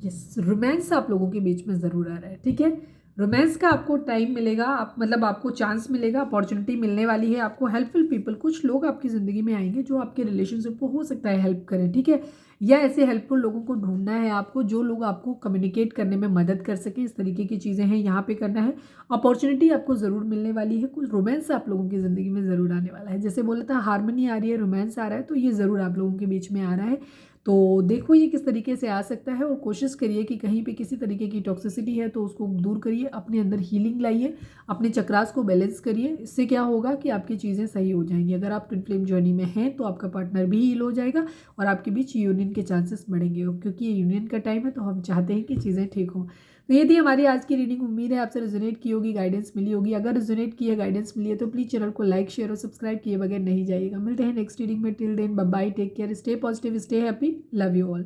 Speaker 1: यस, रोमांस आप लोगों के बीच में ज़रूर आ रहा है, ठीक है। रोमांस का आपको टाइम मिलेगा, आप मतलब आपको चांस मिलेगा, अपॉर्चुनिटी मिलने वाली है आपको। हेल्पफुल पीपल, कुछ लोग आपकी ज़िंदगी में आएंगे जो आपके रिलेशनशिप को हो सकता है हेल्प करें, ठीक है। या ऐसे हेल्पफुल लोगों को ढूंढना है आपको जो लोग आपको कम्युनिकेट करने में मदद कर सकें। इस तरीके की चीज़ें हैं यहाँ पे करना है। अपॉर्चुनिटी आपको ज़रूर मिलने वाली है। कुछ रोमांस आप लोगों की ज़िंदगी में ज़रूर आने वाला है। जैसे बोला था हारमोनी आ रही है, रोमांस आ रहा है, तो ये ज़रूर आप लोगों के बीच में आ रहा है। तो देखो ये किस तरीके से आ सकता है और कोशिश करिए कि कहीं पे किसी तरीके की टॉक्सिसिटी है तो उसको दूर करिए, अपने अंदर हीलिंग लाइए, अपने चक्रास को बैलेंस करिए। इससे क्या होगा कि आपकी चीज़ें सही हो जाएंगी। अगर आप ट्विन फ्लेम जर्नी में हैं तो आपका पार्टनर भी हील हो जाएगा और आपके बीच यूनियन के चांसेस बढ़ेंगे, क्योंकि ये यूनियन का टाइम है तो हम चाहते हैं कि चीज़ें ठीक हों। तो ये थी हमारी आज की रीडिंग। उम्मीद है आपसे रेजोनेट की होगी, गाइडेंस मिली होगी। अगर रेजोनेट की है, गाइडेंस मिली है तो प्लीज़ चैनल को लाइक शेयर और सब्सक्राइब किए बगैर नहीं जाइएगा। मिलते हैं नेक्स्ट रीडिंग में। Till then bye bye, take care, stay positive, stay happy, love you all.